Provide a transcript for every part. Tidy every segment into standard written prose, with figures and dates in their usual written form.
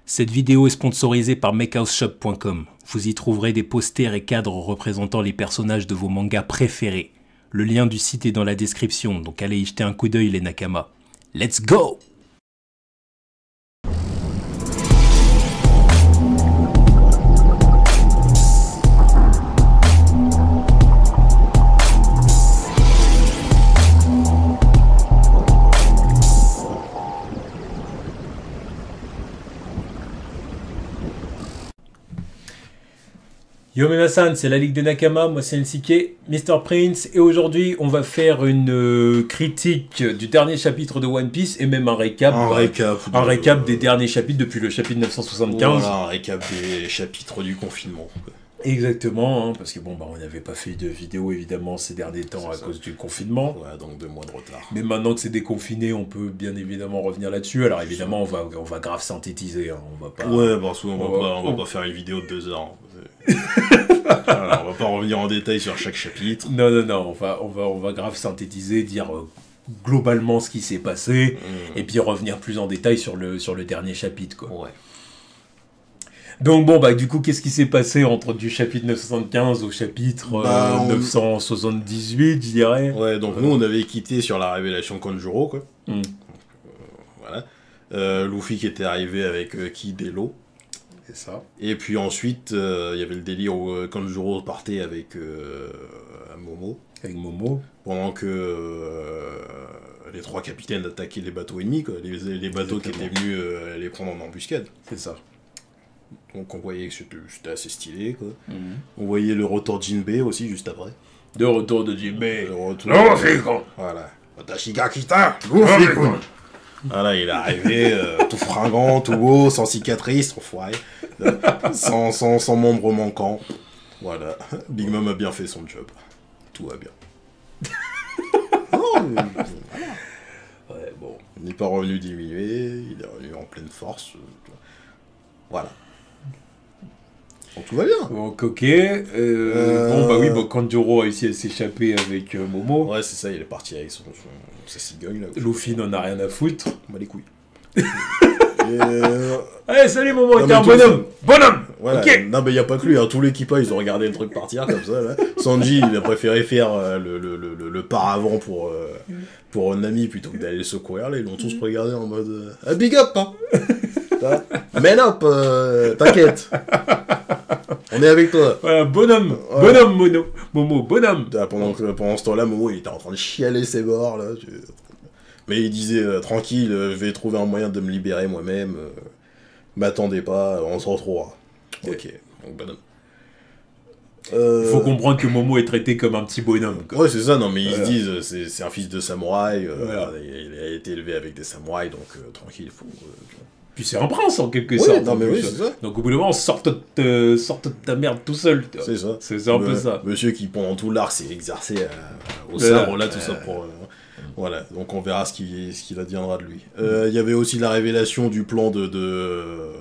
Cette vidéo est sponsorisée par makehouseshop.com. Vous y trouverez des posters et cadres représentant les personnages de vos mangas préférés. Le lien du site est dans la description, donc allez y jeter un coup d'œil les Nakama. Let's go! Yo Memasan, c'est la Ligue des Nakama, moi c'est NCK, Mr. Prince, et aujourd'hui on va faire une critique du dernier chapitre de One Piece et même un récap des derniers chapitres depuis le chapitre 975. Voilà, un récap des chapitres du confinement. Exactement, hein, parce que bon, on n'avait pas fait de vidéo évidemment ces derniers temps à cause du confinement. Ouais, donc 2 mois de retard. Mais maintenant que c'est déconfiné, on peut bien évidemment revenir là-dessus. Alors évidemment, on va grave synthétiser. Hein. On va pas. Ouais, parce qu'on va pas faire une vidéo de 2 heures. Voilà, on va pas revenir en détail sur chaque chapitre. Non, on va grave synthétiser, dire globalement ce qui s'est passé, et puis revenir plus en détail sur le dernier chapitre, quoi. Ouais. Donc bon, du coup, qu'est-ce qui s'est passé entre du chapitre 975 au chapitre 978, je dirais. Ouais, donc nous, on avait quitté sur la révélation Kanjuro, quoi. Voilà. Luffy qui était arrivé avec Kid et Law. C'est ça. Et puis ensuite, il y avait le délire où Kanjuro partait avec Momo. Avec Momo. Pendant que les 3 capitaines attaquaient les bateaux ennemis, quoi. Les bateaux qui étaient venus les prendre en embuscade. C'est ça. Donc on voyait que c'était assez stylé, quoi. On voyait le retour de Jinbei aussi, juste après. De retour de Jinbei. Voilà. Tashigakita Luffy-kun. Voilà, il est arrivé, tout fringant, tout beau, sans cicatrice, enfoiré. sans membre manquant. Voilà. Big Mom a bien fait son job. Tout va bien. Ouais, bon. Il n'est pas revenu diminuer, il est revenu en pleine force. Voilà. Donc tout va bien. Donc ok. Kanjuro a réussi à s'échapper avec Momo. Ouais, c'est ça, il est parti avec sa cigogne là. Luffy n'en a rien à foutre. On bat les couilles. Allez, salut Momo, t'es un bonhomme. Bonhomme. Voilà. Ok. Non mais y a pas que lui, hein. Tout l'équipage ils ont regardé le truc partir comme ça là. Sanji il a préféré faire le paravent pour Nami plutôt que d'aller le secourir là. Ils l'ont tous regardé en mode big up hein. Man up, t'inquiète. On est avec toi. Voilà, bonhomme. Ouais. Bonhomme Momo, bonhomme. Pendant ce temps-là, Momo il était en train de chialer ses bords là. Mais il disait tranquille, je vais trouver un moyen de me libérer moi-même. M'attendez pas, on se retrouvera. Ok, donc bonhomme. Il faut comprendre que Momo est traité comme un petit bonhomme. Quoi. Ouais, c'est ça, non, mais ils se disent, c'est un fils de samouraï, voilà. Il a été élevé avec des samouraïs, donc tranquille, il faut... Puis c'est un prince en quelque sorte. Non, mais oui, c'est ça. Donc au bout d'un moment, sorte de ta merde tout seul. C'est ça. C'est un peu ça. Monsieur qui, pendant tout l'arc, s'est exercé au sabre, là, tout ça pour... Voilà, donc on verra ce qu'il adviendra de lui. Il y avait aussi la révélation du plan de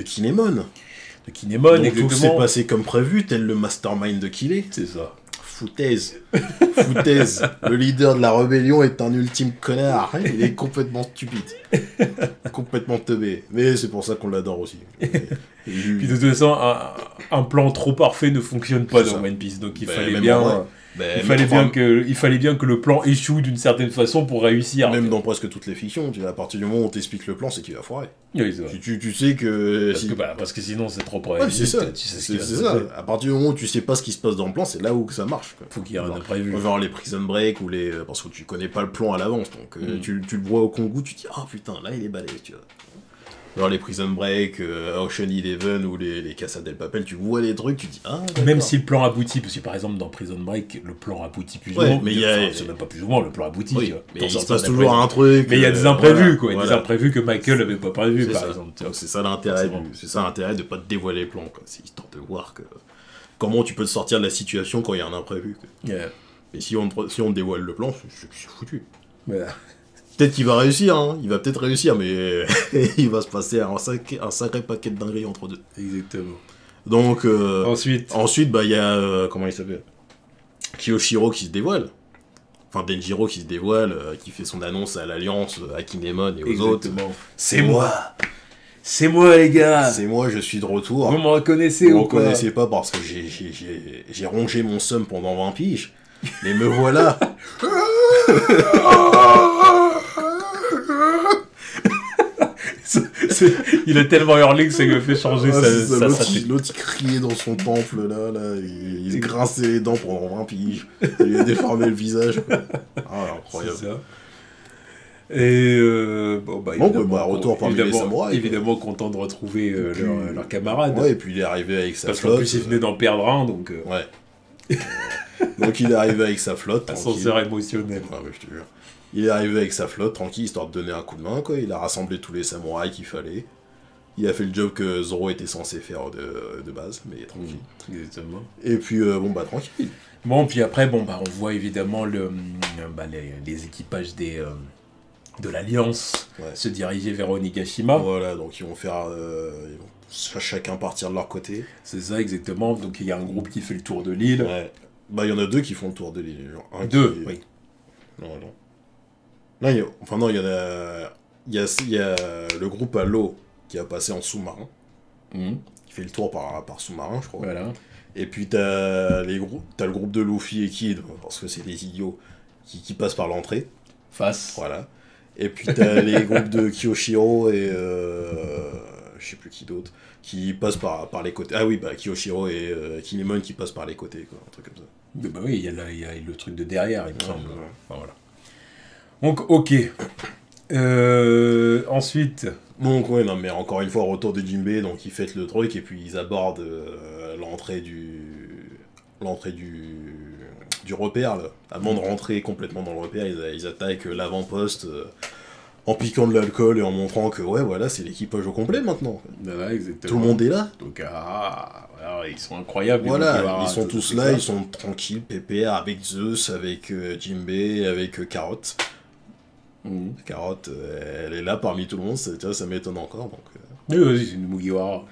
Kinemon. De Kinemon, donc, exactement. Tout s'est passé comme prévu, tel le mastermind de Killé. C'est ça. Foutaise. Le leader de la rébellion est un ultime connard. Il est complètement stupide. Complètement teubé. Mais c'est pour ça qu'on l'adore aussi. Puis de toute façon, un plan trop parfait ne fonctionne pas dans One Piece. Donc il fallait bien... Il fallait bien que le plan échoue d'une certaine façon pour réussir. Même dans presque toutes les fictions, à partir du moment où on t'explique le plan, c'est qu'il va foirer. Oui, c'est vrai. Tu sais que... Parce que sinon c'est trop près. Ouais, c'est ça. C'est ça. À partir du moment où tu sais pas ce qui se passe dans le plan, c'est là où que ça marche. Quoi. Faut qu'il y ait un imprévu. Genre les prison break ou les... Parce que tu connais pas le plan à l'avance. Donc tu le vois au Kongu, tu te dis « Ah putain, là il est balèze, tu vois. » Genre les Prison Break, Ocean Eleven ou les Casa del Papel, tu vois des trucs, tu dis ah. Même si le plan aboutit, parce que par exemple dans Prison Break, le plan aboutit plus ou moins. Mais c'est même pas plus ou moins, le plan aboutit. Oui, mais il se passe toujours un truc. Mais il y a des imprévus, quoi. Des imprévus que Michael avait pas prévu, par exemple. C'est ça l'intérêt. C'est ça l'intérêt de pas te dévoiler le plan, quoi. C'est histoire de voir comment tu peux te sortir de la situation quand il y a un imprévu. Et si on te dévoile le plan, c'est foutu. Voilà. Peut-être qu'il va réussir, hein. Il va peut-être réussir, mais il va se passer un sacré paquet de dingueries entre deux. Exactement. Donc, ensuite, il y a, comment il s'appelle, Kiyoshiro qui se dévoile. Enfin, Denjiro qui se dévoile, qui fait son annonce à l'Alliance, à Kinemon et aux autres. C'est moi. C'est moi, les gars. C'est moi, je suis de retour. Vous me reconnaissez ou quoi? Vous me reconnaissez pas parce que j'ai rongé mon seum pendant 20 piges. Mais me voilà. Il a tellement hurlé que ça lui a fait changer sa L'autre, il criait dans son temple, là il se grinçait les dents pendant 20 piges. Ça lui a déformé le visage. Quoi. Ah, incroyable. C'est ça. Et retour parmi les samouraïs. Évidemment content de retrouver leur camarade. Ouais, et puis il est arrivé avec sa flotte. Parce qu'en plus il venait d'en perdre un, donc... Ouais. Donc il est arrivé avec sa flotte. Ascenseur émotionnel. Ah, ouais, je te jure. Il est arrivé avec sa flotte, tranquille, histoire de donner un coup de main, quoi. Il a rassemblé tous les samouraïs qu'il fallait. Il a fait le job que Zoro était censé faire de base, mais tranquille. Exactement. Et puis, tranquille. Bon, puis après, on voit évidemment les équipages de l'Alliance se diriger vers Onigashima. Voilà, donc ils vont chacun partir de leur côté. C'est ça, exactement. Donc il y a un groupe qui fait le tour de l'île. Ouais. Il y en a deux qui font le tour de l'île. Oui. Non, il y a le groupe à l'eau qui a passé en sous-marin. Qui fait le tour par sous-marin, je crois. Voilà. Et puis t'as le groupe de Luffy et Kid, parce que c'est des idiots, qui passent par l'entrée. Face. Voilà. Et puis t'as les groupes de Kyoshiro et je sais plus qui d'autre, qui passent par les côtés. Ah oui, Kyoshiro et Kinemon qui passent par les côtés, quoi, un truc comme ça. Oui, il y a le truc de derrière, il me semble. Voilà. Donc, ok. Ensuite... Donc, ouais, non, mais encore une fois, retour de Jinbei, donc ils fêtent le truc, et puis ils abordent l'entrée du repère, là. Avant de rentrer complètement dans le repère, ils attaquent l'avant-poste en piquant de l'alcool et en montrant que, ouais, voilà, c'est l'équipage au complet maintenant. Ouais, exactement. Tout le monde est là. Donc, ils sont incroyables. Voilà, ils sont tous là, ils sont tranquilles, pépères, avec Zeus, avec Jinbei, avec Carotte. Carotte, elle est là parmi tout le monde, ça m'étonne encore. Donc, Oui, vas-y, c'est une Mugiwara.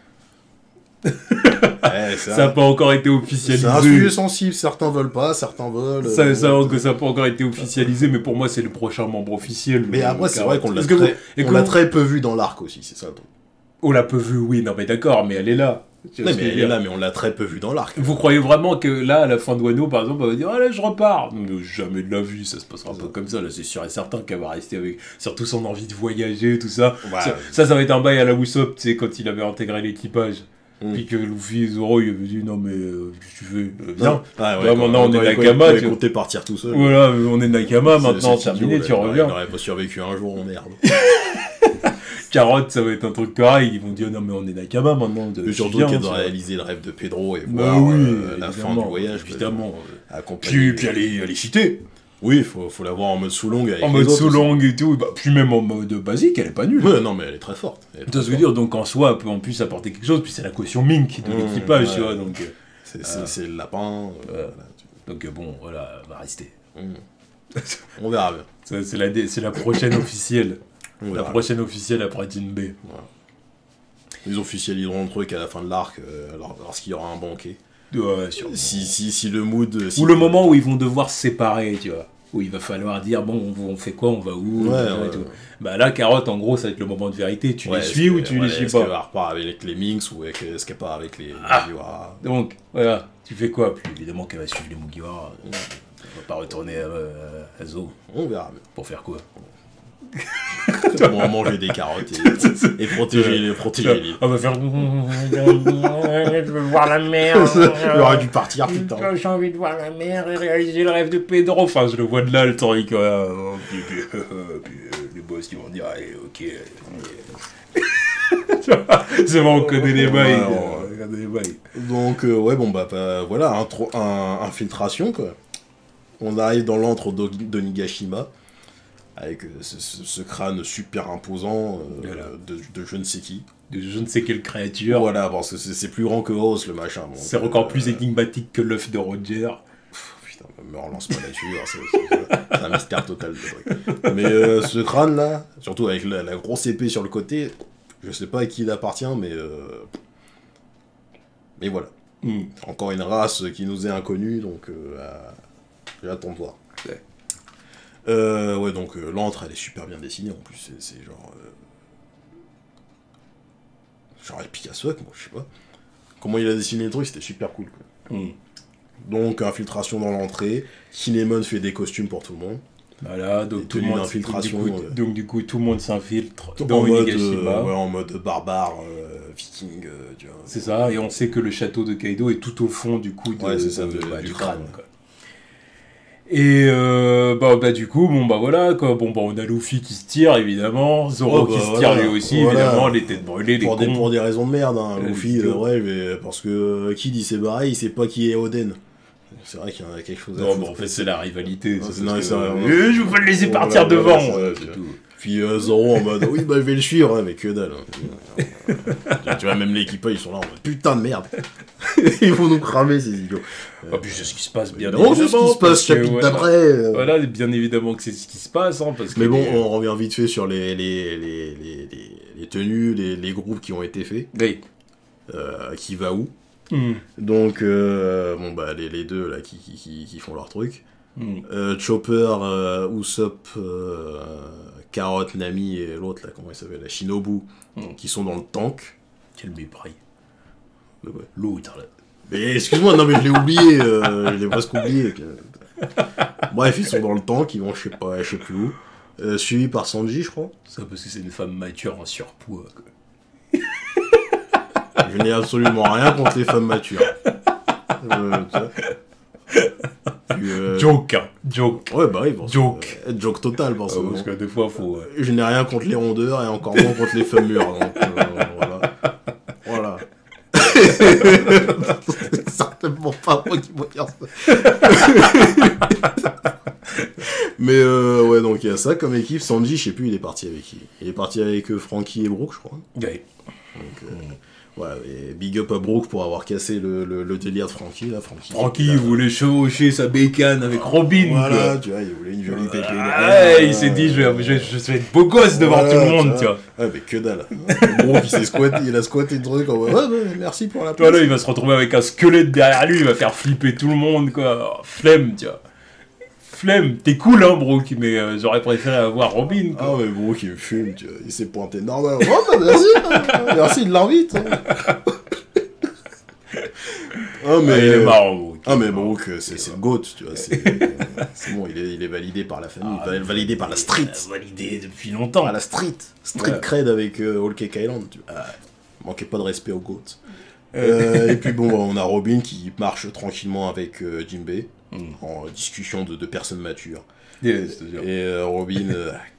Ça n'a pas encore été officialisé. C'est un sujet sensible, certains veulent pas, certains veulent. Ça n'a pas encore été officialisé, mais pour moi c'est le prochain membre officiel. Mais après c'est vrai qu'on l'a très peu vu dans l'arc aussi, c'est ça. On l'a peu vu, oui, non mais d'accord, mais elle est là. Mais elle est là, mais on l'a très peu vu dans l'arc. Vous croyez vraiment que là, à la fin de Wano, par exemple, on va dire « Allez, je repars !» Mais jamais de la vue, ça se passera un peu comme ça. Là, c'est sûr et certain qu'elle va rester avec surtout son envie de voyager, tout ça. Ouais. Ça va être un bail à la Usopp, tu sais, quand il avait intégré l'équipage. Puis que Luffy et Zoro, ils avaient dit « Non, mais qu'est-ce que tu veux viens. Maintenant, on est Nakama. Tu comptais partir tout seul. Voilà, on est Nakama, maintenant, terminé, tu reviens. Il n'aurait pas survécu un jour, on merde. Carotte, ça va être un truc pareil, ils vont dire non mais on est Nakama maintenant. Surtout qu'ils doivent réaliser le rêve de Pedro et voir la fin du voyage. Évidemment. Puis aller cheater. Oui, faut la voir en mode Sulong. En mode Sulong et tout, puis même en mode basique, elle est pas nulle. Ouais, non mais elle est très forte. Tu vois ce que je veux dire, donc en soi, elle peut en plus apporter quelque chose, puis c'est la caution Mink de l'équipage, tu vois, donc... C'est le lapin. Donc bon, voilà, elle va rester. On verra bien. C'est la prochaine officielle. La prochaine officielle après Jinbei. Voilà. Ils officialiseront le truc à la fin de l'arc, lorsqu'il y aura un banquet. Ouais, si le mood... Ou le moment où ils vont devoir se séparer, tu vois. Où il va falloir dire, bon, on fait quoi, on va où et tout. Bah là, Carotte, en gros, ça va être le moment de vérité. Tu les suis ou tu les suis pas? Est-ce qu'elle repart avec les Minx ou est-ce qu'elle part avec les Mugiwara? Donc, voilà, tu fais quoi? Puis évidemment qu'elle va suivre les Mugiwara. Elle va pas retourner à Zo. On verra. Pour faire quoi? Pour manger des carottes et protéger l'île. On va faire... Je veux voir la mer. J'aurais dû partir, putain. J'ai envie de voir la mer et réaliser le rêve de Pedro. Enfin, je le vois de là, le temps. Puis les boss qui vont dire, allez, ok. C'est bon, on connaît les bails. Donc, voilà, infiltration, quoi. On arrive dans l'antre d'Onigashima. Avec ce crâne super imposant de je ne sais qui. De je ne sais quelle créature. Voilà, parce que c'est plus grand que Rose, le machin. C'est encore plus énigmatique que l'œuf de Roger. Putain, me relance pas là-dessus, c'est un mystère total. Mais ce crâne-là, surtout avec la grosse épée sur le côté, je sais pas à qui il appartient, mais voilà. Encore une race qui nous est inconnue, donc j'attends de voir. Donc l'antre elle est super bien dessinée en plus, c'est genre genre épique as fuck, moi, je sais pas. Comment il a dessiné le truc, c'était super cool, quoi. Donc, infiltration dans l'entrée, Kinemon fait des costumes pour tout le monde. Voilà, donc tout le monde donc du coup tout le monde s'infiltre dans en mode, Onigashima. en mode barbare, viking, tu vois. C'est ça, et on sait que le château de Kaido est tout au fond du coup du crâne. Quoi. Et du coup, voilà, quoi. On a Luffy qui se tire, évidemment, Zoro qui se tire lui aussi, évidemment, les têtes brûlées, les cons. Pour des raisons de merde, hein. Luffy, mais parce que Kid il s'est barré, il sait pas qui est Oden. C'est vrai qu'il y en a quelque chose à en fait, c'est la rivalité. Je vous le laisser partir devant. Puis Zoro en mode, oui, je vais le suivre, mais que dalle. Tu vois, même l'équipage, ils sont là en mode, putain de merde. Ils vont nous cramer, ces idiots. Puis c'est ce qui se passe, bien évidemment. C'est ce qui se passe, chapitre d'après. Voilà, bien évidemment que c'est ce qui se passe. Hein, mais bon, on revient vite fait sur les tenues, les groupes qui ont été faits. Oui. Qui va où Donc, les deux là qui font leur truc. Chopper, Usopp, Carrot, Nami et l'autre là, comment il s'appelle, la Shinobu, qui sont dans le tank. Quel mépris. L'autre là. Mais excuse-moi, non mais je l'ai oublié, je l'ai presque oublié. Bref, ils sont dans le tank, ils vont je sais plus où. Suivi par Sanji, je crois. Ça parce que c'est une femme mature en surpoids. Quoi. Je n'ai absolument rien contre les femmes matures. Joke, hein. Joke. Ouais, bah oui, joke. Joke total, parce que des fois, faut... Je n'ai rien contre les rondeurs et encore moins contre les femmes mûres. Donc, voilà. C'est certainement pas moi qui vais dire ça. Mais donc il y a ça comme équipe. Sanji, je sais plus, il est parti avec qui. Il est parti avec Franky et Brook, je crois. Ouais. Donc, voilà, et big up à Brook pour avoir cassé le délire de Franky, là. Franky, il voulait chevaucher sa bécane avec Robin, voilà, quoi. Tu vois, il voulait une jolie pépé. Il s'est dit, je vais être beau gosse devant tout le monde, tu vois. Ouais, mais que dalle. Brook, il a squatté le truc en mode, merci pour la place. Toi, là, il va se retrouver avec un squelette derrière lui, il va faire flipper tout le monde, quoi. Flemme, tu vois. Flemme, t'es cool, hein, Brook, mais j'aurais préféré avoir Robin, quoi. Ah, mais Brook, il me fume, tu vois. Il s'est pointé normal. Oh, merci, merci, il l'invite. Il est marrant, Brook. Mais Brook, c'est le GOAT, tu vois. C'est bon, il est validé par la famille, validé par la street. Validé depuis longtemps. Par la street. Street cred avec Whole Cake Island, tu vois. Manquait pas de respect au GOAT. Et puis bon, on a Robin qui marche tranquillement avec Jinbei. En discussion de personnes matures. Yes, et Robin,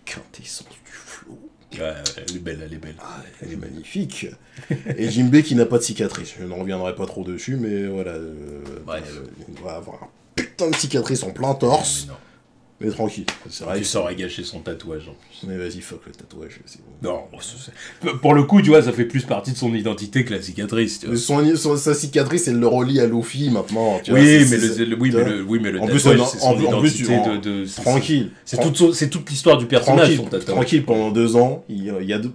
quintessence du flow. Ouais, elle est belle. Elle est magnifique. Et Jinbei qui n'a pas de cicatrice. Je ne reviendrai pas trop dessus, mais voilà. Il va avoir un putain de cicatrice en plein torse. Mais tranquille, c'est vrai. Tu saurais gâcher son tatouage en plus. Mais vas-y, fuck le tatouage, c'est bon. Non, pour le coup, tu vois, ça fait plus partie de son identité que la cicatrice. Tu vois. Sa cicatrice, elle le relie à Luffy maintenant. Tu vois, mais le tatouage, c'est son identité de... Tranquille. C'est toute l'histoire du personnage, son tatouage. Tranquille, pendant 2 ans,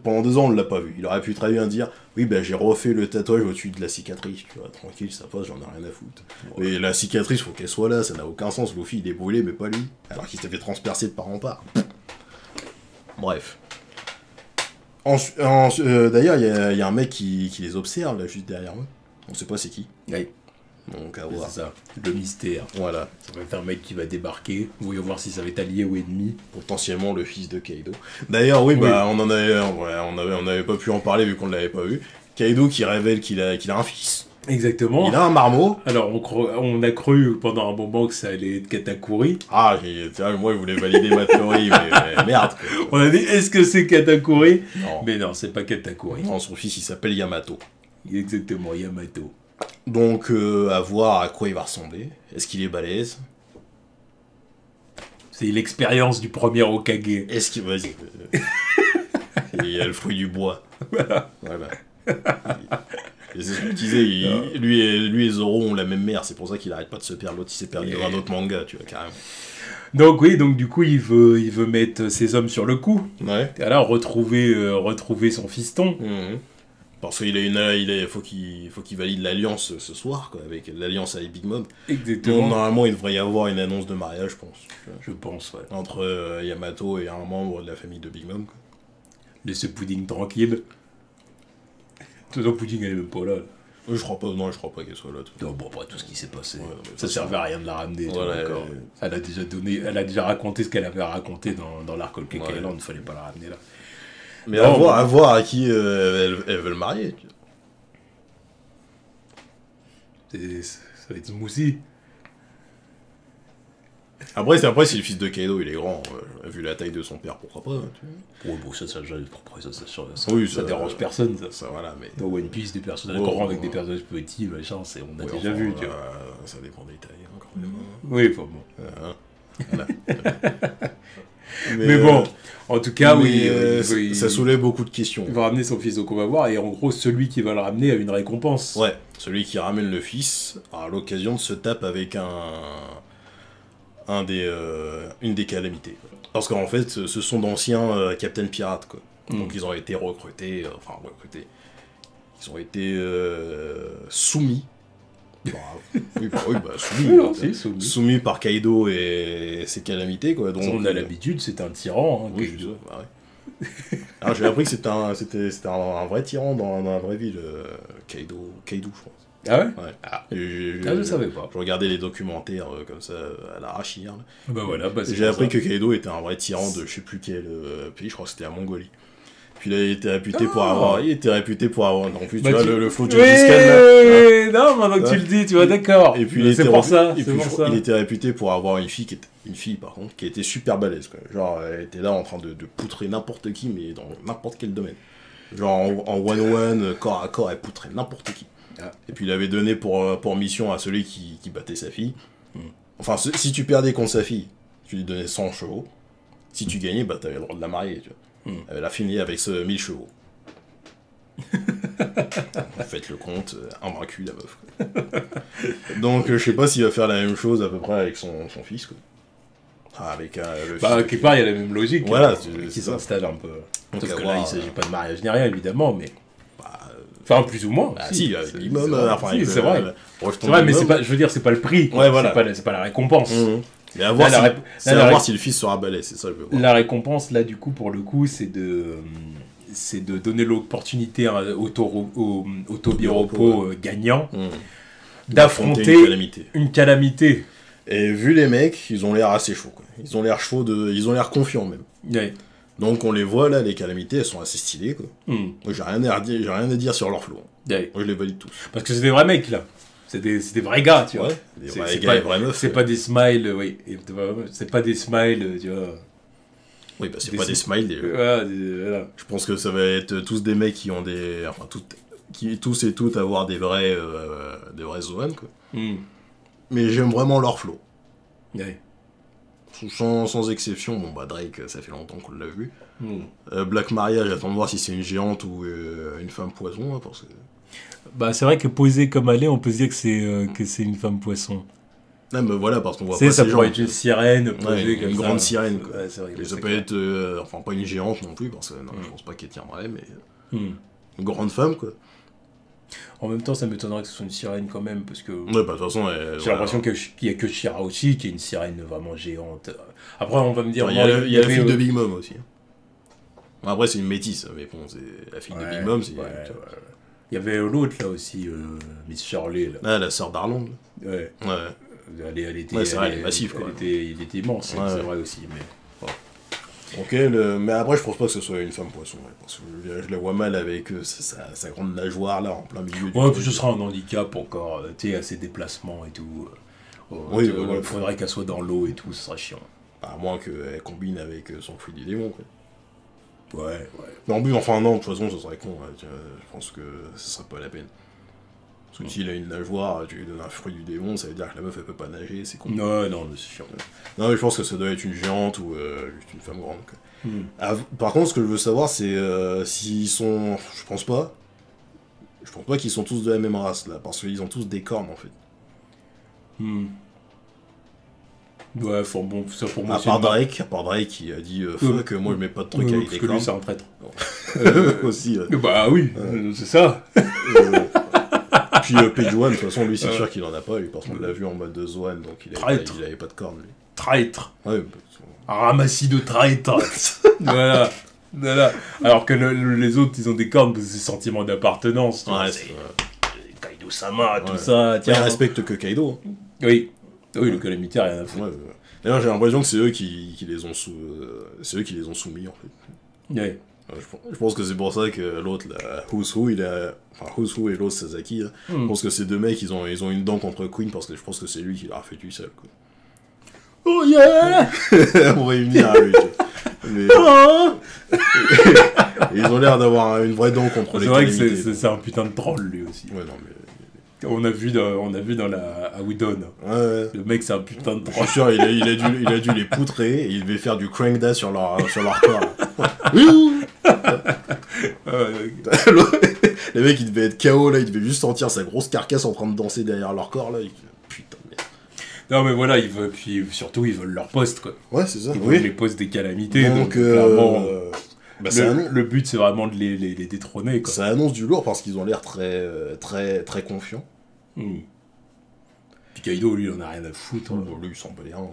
pendant 2 ans, on ne l'a pas vu. Il aurait pu très bien dire, oui, j'ai refait le tatouage au-dessus de la cicatrice. Tu vois, tranquille, ça passe, j'en ai rien à foutre. Ouais. Mais la cicatrice, faut qu'elle soit là, ça n'a aucun sens. Luffy, il est brûlé, mais pas lui. Alors qu'il s'est fait transpercer de part en part. Bref. D'ailleurs, il y a un mec qui les observe, là, juste derrière eux. On sait pas c'est qui. Oui. Donc, à voir. C'est ça, le mystère. Voilà. Ça va être un mec qui va débarquer. Voyons voir si ça va être allié ou ennemi. Potentiellement le fils de Kaido. D'ailleurs, on n'avait pas pu en parler vu qu'on ne l'avait pas vu. Kaido qui révèle qu'il a un fils. Exactement. Il a un marmot. Alors, on a cru pendant un moment que ça allait être Katakuri. Moi, je voulais valider ma théorie, mais merde. On a dit, est-ce que c'est Katakuri? Non. Mais non, c'est pas Katakuri. Non, son fils, il s'appelle Yamato. Exactement, Yamato. Donc, à voir à quoi il va ressembler. Est-ce qu'il est balèze? C'est l'expérience du premier Hokage. Est-ce qu'il... Vas-y. Il y a le fruit du bois. Voilà. Et c'est ce que je disais, lui et Zoro ont la même mère, c'est pour ça qu'il arrête pas de se perdre. L'autre, il s'est perdu dans un autre manga, tu vois, carrément. Donc oui, du coup, il veut mettre ses hommes sur le coup. Ouais. Et alors, retrouver son fiston. Mmh. Parce qu'il faut qu'il valide l'alliance ce soir, quoi, avec l'alliance avec Big Mom. Exactement. Donc, normalement, il devrait y avoir une annonce de mariage, je pense. Je pense, ouais. Entre Yamato et un membre de la famille de Big Mom, quoi. Laissez Pudding tranquille. toute façon, Pudding, elle est même pas là. Je crois pas qu'elle soit là. Non, bon, après tout ce qui s'est passé, ça servait à rien de la ramener. Elle a déjà raconté ce qu'elle avait raconté dans l'Arc of Cake Island, il ne fallait pas la ramener là. Mais à voir à qui elle veut le marier. Ça va être smoothie. Après, si le fils de Kaido il est grand, vu la taille de son père, pourquoi pas. Oui, bon, ça dérange personne. Ça voilà, mais... Dans One Piece, des personnages grands avec des personnages petits, machin, on a déjà vu. Tu vois. Ça dépend des tailles, hein, quand même. Oui, bon. Voilà. mais bon, en tout cas, ça soulève beaucoup de questions. Il va ramener son fils au combat voir, et en gros, celui qui va le ramener a une récompense. Ouais, celui qui ramène le fils a l'occasion de se taper avec une des calamités. Parce qu'en fait, ce sont d'anciens Captain Pirates, quoi. Donc ils ont été recrutés. Ils ont été soumis. Soumis par Kaido et ses calamités, quoi. Donc, on a l'habitude, c'est un tyran. Hein, Kaido. Alors j'ai appris que c'était un vrai tyran dans la vraie vie, Kaido, je pense. Ah ouais, je savais pas. Je regardais les documentaires comme ça à l'arrache hier. J'ai appris que Kaido était un vrai tyran de je sais plus quel pays, je crois que c'était la Mongolie. Puis là, il était réputé pour avoir... En plus, tu vois, le flow de Gengis Khan, non, maintenant que tu le dis, tu vois, d'accord. Et puis, il était réputé pour avoir une fille, par contre, qui était super balèze, quoi. Genre, elle était là en train de poutrer n'importe qui, mais dans n'importe quel domaine. Genre, en one-on-one, corps à corps, elle poutrait n'importe qui. Et puis, il avait donné pour mission à celui qui battait sa fille. Enfin, si tu perdais contre sa fille, tu lui donnais 100 chevaux. Si tu gagnais, bah, t'avais le droit de la marier, tu vois. Elle a fini avec 1000 chevaux. Faites le compte, invaincue la meuf. Quoi. Donc je sais pas s'il va faire la même chose à peu près avec son fils. Quoi. Avec le fils. Quelque part il y a la même logique. Voilà, qui s'installe un peu. Sauf que là il s'agit pas de mariage ni rien évidemment, mais. Enfin, plus ou moins. Si, minimum. C'est vrai. C'est vrai, mais je veux dire, c'est pas le prix. Ouais, voilà. C'est pas la récompense. Mais à voir si le fils sera balèze, c'est ça que je veux voir. La récompense, là, du coup, pour le coup, c'est de donner l'opportunité au Tobiropo gagnant d'affronter une calamité. Et vu les mecs, ils ont l'air assez chauds, quoi. Ils ont l'air confiants, même. Ouais. Donc on les voit, là, les calamités, elles sont assez stylées, quoi. Moi, j'ai rien à dire sur leur flow. Ouais. Moi, je les valide tous. Parce que c'est des vrais mecs, là. C'est des vrais gars, tu vois. Ouais, des vrais gars et vraies meufs. C'est pas des smiles, oui. C'est pas des smiles, tu vois. Oui, bah c'est pas des smiles. Voilà. Je pense que ça va être tous des mecs qui ont des... Enfin, tous et toutes avoir des vrais Zoan, quoi. Mais j'aime vraiment leur flow. Ouais. Sans exception, bon bah Drake, ça fait longtemps qu'on l'a vu. Black Maria, j'attends de voir si c'est une géante ou une femme poison, hein, parce que... Bah c'est vrai que posé comme elle est, on peut se dire que c'est une femme poisson. Non mais voilà, parce qu'on voit pas ça pourrait être une sirène, une grande sirène, quoi. Ouais, c'est vrai que ça peut être, enfin pas une géante non plus, parce que je pense pas qu'elle tiendrait, mais une grande femme, quoi. En même temps, ça m'étonnerait que ce soit une sirène quand même, parce que... Ouais, bah de toute façon... J'ai l'impression qu'il y a que Shira aussi, qui est une sirène vraiment géante. Après, on va me dire... Il y a la fille de Big Mom aussi. Après, c'est une métisse, mais bon, c'est la fille de Big Mom, c'est... Il y avait l'autre, là, aussi, Miss Shirley, là. Ah, la sœur d'Arlong. Ouais. Elle était... Ouais, c'est vrai, elle est massive, quoi. Il était immense, c'est vrai aussi, mais... Ok, mais après je pense pas que ce soit une femme poisson, parce que je la vois mal avec sa grande nageoire là en plein milieu du puis ce sera un handicap encore, tu sais, à ses déplacements et tout. Oui, il faudrait qu'elle soit dans l'eau et tout, ce serait chiant. À moins qu'elle combine avec son fruit du démon, quoi. Ouais. Mais en plus, enfin non, de toute façon, ça serait con, je pense que ce serait pas la peine. Parce que s'il a une nageoire, tu lui donnes un fruit du démon, ça veut dire que la meuf elle peut pas nager, c'est con. Non, mais c'est chiant. Non, mais je pense que ça doit être une géante ou juste une femme grande, quoi. Par contre, ce que je veux savoir, c'est s'ils sont... Je pense pas qu'ils sont tous de la même race, là, parce qu'ils ont tous des cornes, en fait. Ouais, bon, ça pour moi... À part Drake qui a dit fuck, moi je mets pas de trucs avec des cornes. Parce que lui, c'est un traître. Aussi. Bah oui, c'est ça. Puis Page One, de toute façon, lui, c'est sûr qu'il en a pas, lui, parce qu'on l'a vu en mode de Zoan, donc il avait pas de cornes, lui. Traître. Ouais, un ramassis de traîtres. Voilà. Voilà. Alors que les autres, ils ont des cornes parce que c'est sentiment d'appartenance. Ouais, c'est Kaido-sama, tout ça. Tiens, ils respectent que Kaido. Oui. Oui, le Calamity a rien à foutre. D'ailleurs, j'ai l'impression que c'est eux qui les ont soumis, en fait. Ouais. Je pense que c'est pour ça que l'autre, Who's Who et l'autre Sasaki, je pense que ces deux mecs, ils ont une dent contre Queen parce que je pense que c'est lui qui l'a refait tout seul, quoi. Oh yeah. On va y venir à lui. Mais... ils ont l'air d'avoir une vraie dent contre les calamités. C'est vrai que c'est un putain de troll, lui aussi. Ouais, non, mais... On a vu dans la Awidon. Ouais. Le mec, c'est un putain de troll. Je suis sûr, il a dû les poutrer et il devait faire du crank dash sur leur corps. Les mecs, ils devaient être KO, là, ils devaient juste sentir sa grosse carcasse en train de danser derrière leur corps, là. Putain de merde. Non, mais voilà, puis surtout, ils veulent leur poste, quoi. Ouais, c'est ça. Ils veulent les postes des calamités. Donc clairement, le but, c'est vraiment de les détrôner, quoi. Ça annonce du lourd parce qu'ils ont l'air très, très, très confiants. Puis Kaido, lui, il en a rien à foutre. Lui, il s'en bat les reins.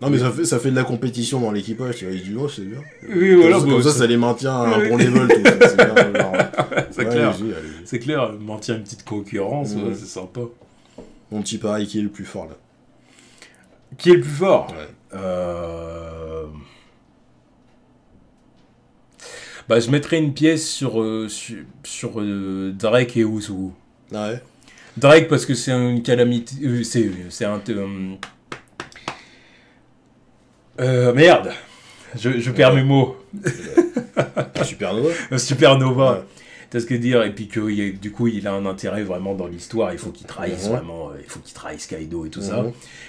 Non, mais ça fait de la compétition dans l'équipage, tu vois, il dit, oh, c'est bien. Oui, voilà. Comme ça les maintient à un bon level, tout ça. C'est bien, genre... c'est clair. C'est clair, maintient une petite concurrence, c'est sympa. Mon petit pari, qui est le plus fort, là? Qui est le plus fort? Bah, je mettrais une pièce sur Drake et Uzu. Ah ouais. Drake parce que c'est une calamité. C'est un. Merde. Je perds mes mots. Supernova. Supernova. Ouais. T'as ce que dire, et puis que du coup il a un intérêt vraiment dans l'histoire, il faut qu'il trahisse vraiment, il faut qu'il trahisse Kaido et tout ça.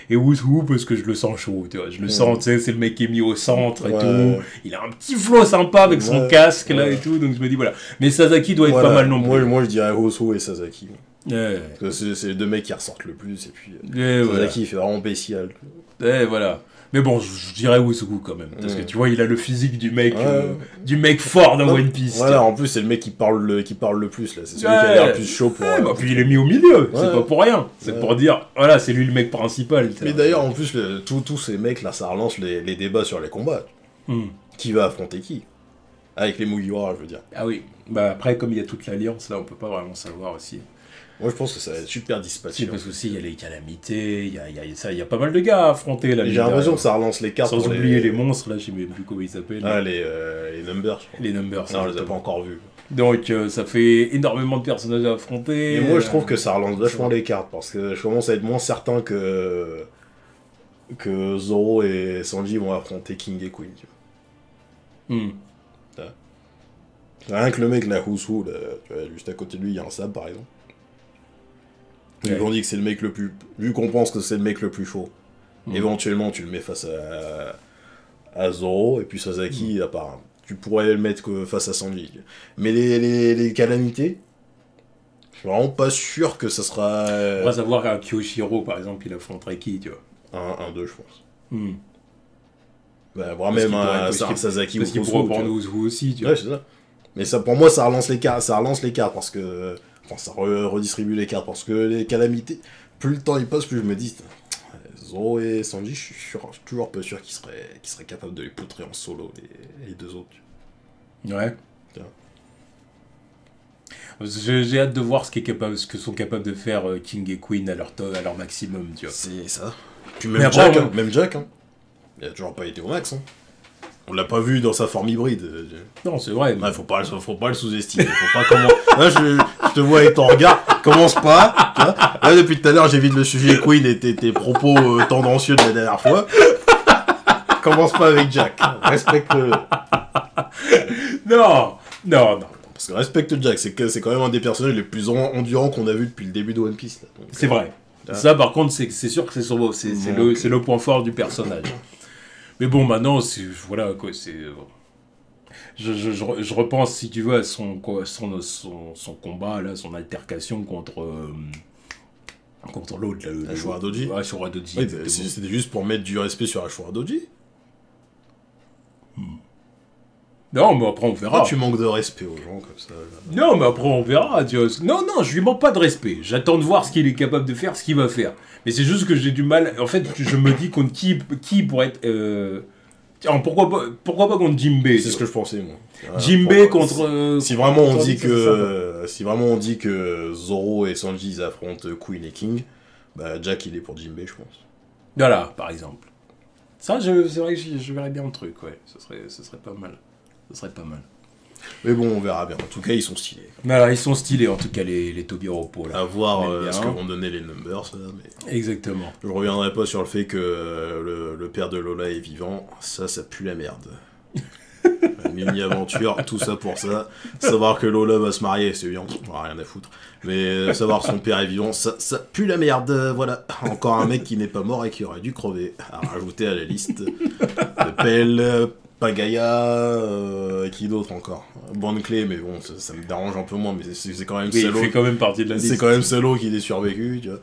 Et Woo parce que je le sens chaud, tu vois, je le sens, tu sais, c'est le mec qui est mis au centre et tout, il a un petit flow sympa avec son casque là et tout, donc je me dis voilà. Mais Sasaki doit être pas mal non plus. Moi je dirais Woo et Sasaki. Parce que c'est les deux mecs qui ressortent le plus, et puis Sasaki il fait vraiment bestial. Voilà. Mais bon, je dirais Woosugu quand même, parce que tu vois, il a le physique du mec fort dans One Piece. Voilà, en plus, c'est le mec qui parle le plus, là. C'est celui qui a l'air le plus chaud pour... Bah, puis il est mis au milieu, c'est pas pour rien. C'est pour dire, voilà, c'est lui le mec principal. Mais d'ailleurs, en plus, tous ces mecs, là, ça relance les débats sur les combats. Qui va affronter qui? Avec les Mugiwara, je veux dire. Ah oui, bah après, comme il y a toute l'alliance, là, on peut pas vraiment savoir aussi. Moi, je pense que ça va être super dispatché. Parce aussi, il y a les calamités, il y a pas mal de gars à affronter. Là, j'ai l'impression que ça relance les cartes. Sans oublier les monstres, là, je sais même plus comment ils s'appellent. Ah, les Numbers, je crois. Les Numbers. Non, on les a pas encore vus. Donc, ça fait énormément de personnages à affronter. Et moi, je trouve que ça relance vachement les cartes, parce que je commence à être moins certain que Zoro et Sanji vont affronter King et Queen, tu vois. Rien que le mec, là, Who's Who, là, tu vois, juste à côté de lui, il y a un sable, par exemple. Vu qu'on dit que c'est le mec le plus... Vu qu'on pense que c'est le mec le plus chaud, éventuellement tu le mets face à Zoro, et puis Sasaki, à part... Tu pourrais le mettre face à Sanji. Mais les calamités, je suis vraiment pas sûr que ça sera... On va savoir qu'un Kyoshiro, par exemple, il affronterait qui, tu vois. Un 2, je pense. Bah, voire même un Sasaki ou Parce qu'il pourrait prendre Uzu aussi, tu vois. Ouais, c'est ça. Mais ça, pour moi, ça relance les cartes, parce que... Enfin, ça redistribue les cartes, parce que les calamités, plus le temps il passe, plus je me dis, Zoro et Sanji, je suis toujours pas sûr qu'ils seraient capables de les poutrer en solo, les deux autres. Ouais. J'ai hâte de voir ce que sont capables de faire King et Queen à leur maximum, tu vois. C'est ça. Puis même Jack, il a toujours pas été au max, hein. On l'a pas vu dans sa forme hybride. Non, c'est vrai. Mais... Ouais, faut pas le sous-estimer. Faut pas Là, je te vois avec ton regard. Commence pas. Tu vois. Là, depuis tout à l'heure, j'évite le sujet Queen et tes propos tendancieux de la dernière fois. Commence pas avec Jack. Respecte-le. Non. Parce que respecte Jack. C'est quand même un des personnages les plus endurants qu'on a vu depuis le début de One Piece. C'est vrai. Là. Ça, par contre, c'est sûr que c'est le point fort du personnage. Mais bon, maintenant, voilà, quoi, c'est... Je repense, si tu veux, à son combat, là, son altercation contre l'autre, là. Ashura Doji. Ouais, Ashura Doji. Oui, c'était juste pour mettre du respect sur Ashura Doji. Non, mais après, on verra. Pourquoi tu manques de respect aux gens comme ça? Non, mais après, on verra. Tu vois. Non, je lui manque pas de respect. J'attends de voir ce qu'il est capable de faire, ce qu'il va faire. Mais c'est juste que j'ai du mal... En fait, je me dis contre qui pourrait être... Alors, pourquoi pas contre Jinbei? C'est ce que je pensais, moi. Jinbei contre... Si vraiment on dit que... Si vraiment on dit que Zoro et Sanji, ils affrontent Queen et King, bah Jack, il est pour Jinbei, je pense. Voilà, par exemple. Ça, c'est vrai que je verrais bien le truc, ouais. Ce serait pas mal. Ce serait pas mal. Mais bon, on verra bien. En tout cas, ils sont stylés. Voilà, ils sont stylés, en tout cas, les Tobiropo, là. À voir ce que vont donner les numbers, ça, mais... Exactement. Je reviendrai pas sur le fait que le père de Lola est vivant. Ça pue la merde. Mini-aventure, tout ça pour ça. Savoir que Lola va se marier, c'est bien, on a rien à foutre. Mais savoir que son père est vivant, ça pue la merde. Voilà, encore un mec qui n'est pas mort et qui aurait dû crever. À rajouter à la liste. Pell, Pagaya, qui d'autre encore? Bonne clé, mais bon, ça me dérange un peu moins, mais c'est quand même Salo. Il fait quand même partie de la liste. C'est quand même Salo qui est survécu, tu vois.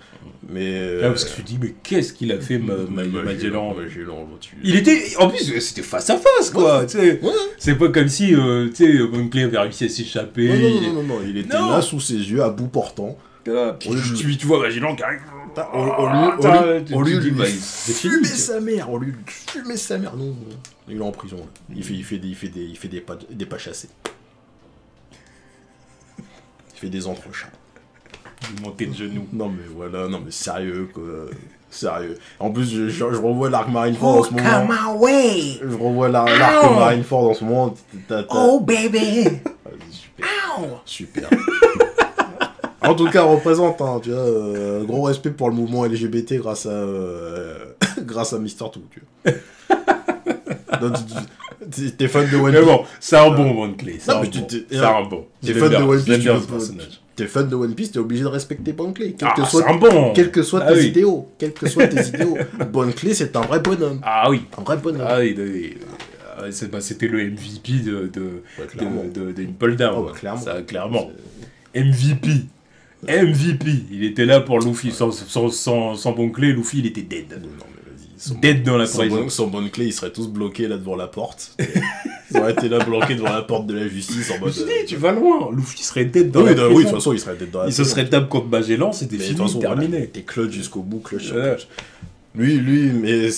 Mais... parce que tu dis, mais qu'est-ce qu'il a fait, Magellan? Il était... En plus, c'était face à face, quoi, tu sais. Ouais. C'est pas comme si, tu sais, Bonne clé avait réussi à s'échapper. Non, il était là, sous ses yeux, à bout portant. Tu vois Magellan qui arrive... On lui fumer sa mère, non. Il est en prison, là. Il fait des pas chassés. Il fait des entrechats. Il montait de genoux. Non mais voilà, non mais sérieux quoi. Sérieux. En plus, je revois l'arc Marineford en ce moment. Come away. Je revois l'arc Marineford en ce moment. Oh baby. Super. Super. En tout cas, représente, hein, tu vois, gros respect pour le mouvement LGBT grâce à Mister Two, tu vois. T'es fan de One Piece. Mais bon, c'est un bon Bonne clé. C'est un bon. T'es fan de One Piece, t'es fan de One Piece, t'es obligé de respecter Bonne clé. Quels que soient tes idéaux. Bonne clé, c'est un vrai bonhomme. Ah oui. Un vrai bonhomme. Ah oui, c'était le MVP de Impel Down. Oh, bah, clairement. Ça, clairement. MVP, il était là pour Luffy. Sans Bonne clé, Luffy, il était dead. Non, mais vas-y. Dead dans la prison. Sans Bonne clé, ils seraient tous bloqués là devant la porte. Ils auraient été là bloqués devant la porte de la justice en mode... Je dis, tu vas loin. Luffy serait dead dans la prison. Oui, de toute façon, il serait dead dans la prison. Il se serait tape contre Magellan, c'était fini, terminé. Voilà, t'es clutch jusqu'au bout, clutch. Lui, mais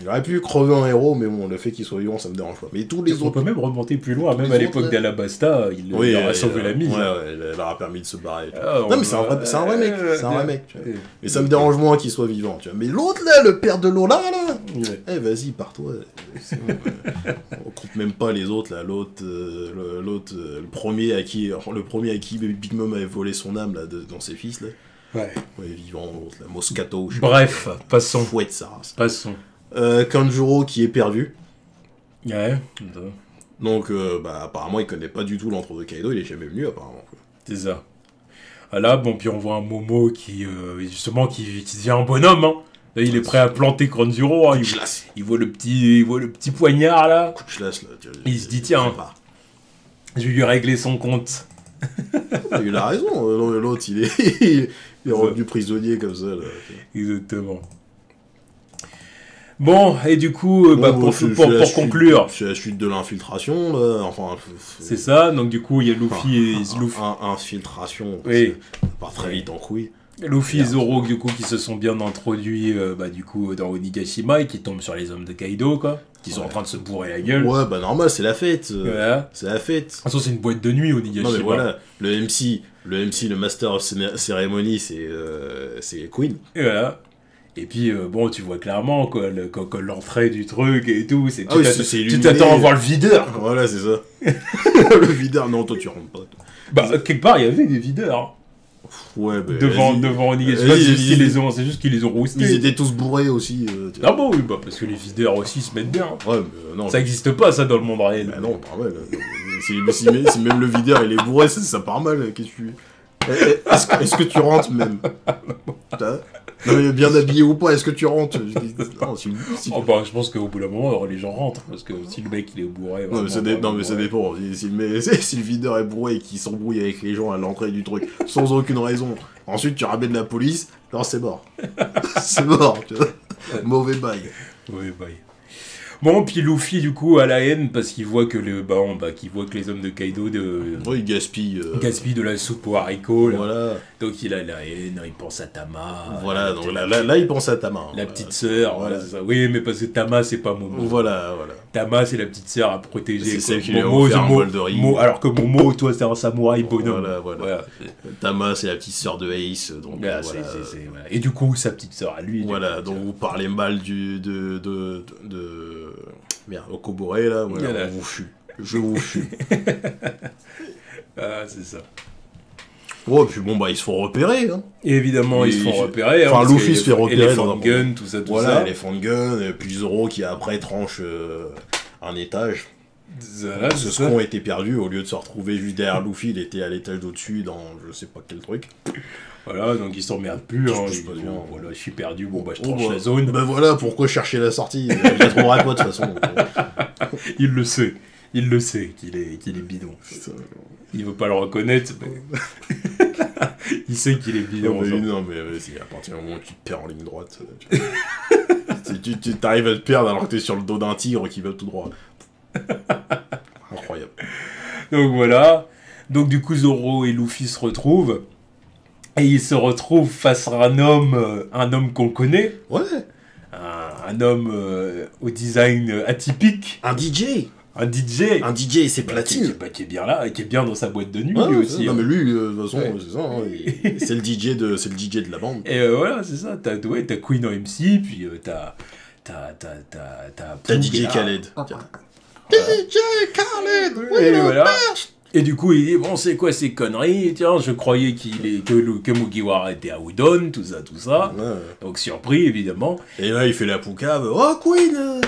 il aurait pu crever en héros, mais bon, le fait qu'il soit vivant, ça me dérange pas. Mais tous les autres... On peut même remonter plus loin, même à l'époque d'Alabasta, il aurait sauvé la mise. Ouais, il leur a permis de se barrer. Non, mais c'est un vrai mec. Tu vois. Mais ça me dérange moins qu'il soit vivant, tu vois. Mais l'autre, là, le père de Lola, là... Eh, vas-y, pars-toi. On compte même pas les autres, là. Le premier à qui Big Mom avait volé son âme, là, dans ses fils, là. Ouais, vivant, l'autre, la Moscato. Bref, passons. Fouette sa race. Passons. Kanjuro qui est perdu. Ouais. Donc, apparemment, il connaît pas du tout l'entre de Kaido, il est jamais venu, apparemment. C'est ça. Là, bon, puis on voit un Momo qui, justement, qui devient un bonhomme, hein. Là, il est prêt à planter Kanjuro, hein. Il voit le petit poignard, là. Coup de chlasse, là. Il se dit, tiens, je vais lui régler son compte. Il a raison, l'autre il est revenu prisonnier comme ça. Là. Exactement. Bon, et du coup, pour conclure... C'est la suite de l'infiltration, là, enfin... C'est ça, donc du coup, il y a Luffy et... Infiltration, oui. Ça part très vite en couille. Luffy et Zoro, du coup, qui se sont bien introduits, du coup, dans Onigashima et qui tombent sur les hommes de Kaido, quoi. Qui sont en train de se bourrer la gueule. Ouais, bah normal, c'est la fête. Voilà. C'est la fête. De toute façon, c'est une boîte de nuit, Onigashima. Non, mais voilà, le MC, le Master of Ceremony, c'est Queen. Et voilà. Et puis, bon, tu vois clairement, quoi, l'entrée du truc et tout, tu t'attends à voir le videur. Voilà, c'est ça. Le videur, non, toi, tu rentres pas. Bah, quelque part, il y avait des videurs. Ouais, bah, devant Onigashima, c'est juste qu'ils les ont roustés. Ils étaient tous bourrés aussi. Ah bon, oui, bah, parce que les videurs aussi se mettent bien. Ouais, mais non. Ça existe pas, ça, dans le monde réel. Bah non, pas mal. Si même le videur, il est bourré, ça part mal. Qu'est-ce que tu... Est-ce que tu rentres, même? Non, mais bien habillé ou pas, est-ce que tu rentres? Non, je pense qu'au bout d'un moment, les gens rentrent, parce que si le mec il est bourré... Non, mais ça dépend. Si le videur est bourré et qu'il s'embrouille avec les gens à l'entrée du truc, sans aucune raison, ensuite tu ramènes la police, alors c'est mort. C'est mort, tu vois. Mauvais bail. Bon, puis Luffy, du coup, a la haine parce qu'il voit que qu'il voit que les hommes de Kaido il gaspille de la soupe au haricot. Là. Voilà. Donc il a la haine, il pense à Tama. Voilà, donc là, il pense à Tama. La petite sœur, voilà. C'est ça. Oui, mais parce que Tama, c'est pas Momo. Voilà. Tama, c'est la petite sœur à protéger. C'est celle qui lui a offert un bol de riz. Alors que Momo, toi, c'est un samouraï bonhomme. Voilà. Tama, c'est la petite sœur de Ace. Donc, voilà. Et du coup, sa petite sœur à lui. Voilà, donc vous parlez mal Merde, Okobore, là, voilà, on vous fuit. Je vous fuis. C'est ça. Ouais, puis bon, ils se font repérer. Hein. Et évidemment, ils se font repérer. Enfin, Luffy se fait repérer dans un gun, tout ça. Voilà, Elephant Gun, et puis Zoro qui après tranche un étage. Voilà, ce con était perdu, au lieu de se retrouver juste derrière Luffy, il était à l'étage d'au-dessus dans je sais pas quel truc. Voilà, donc il s'emmerde plus. Voilà, je suis perdu, je tranche la zone. Ben voilà, pourquoi chercher la sortie? Je la trouverai pas de toute façon. Il le sait qu'il est bidon. Il veut pas le reconnaître. Mais... il sait qu'il est bidon. Non, mais à partir du moment où tu te perds en ligne droite, tu t'arrives à te perdre alors que t'es sur le dos d'un tigre qui va tout droit. Incroyable. Donc voilà. Donc du coup, Zoro et Luffy se retrouvent. Et ils se retrouvent face à un homme qu'on connaît. Ouais. Un homme au design atypique. Un DJ. Un DJ, c'est platine. Qui est bien là, qui est bien dans sa boîte de nuit, lui aussi. Non, mais lui, de toute façon, c'est ça. Hein, c'est le DJ de la bande. Et voilà, c'est ça. T'as Queen en MC, puis t'as DJ Khaled. DJ Khaled, oui, voilà. Et du coup, il dit, bon, c'est quoi ces conneries? Tiens, je croyais que Mugiwara était à Udon, tout ça. Ouais. Donc, surpris, évidemment. Et là, il fait la poucave. Oh, Queen!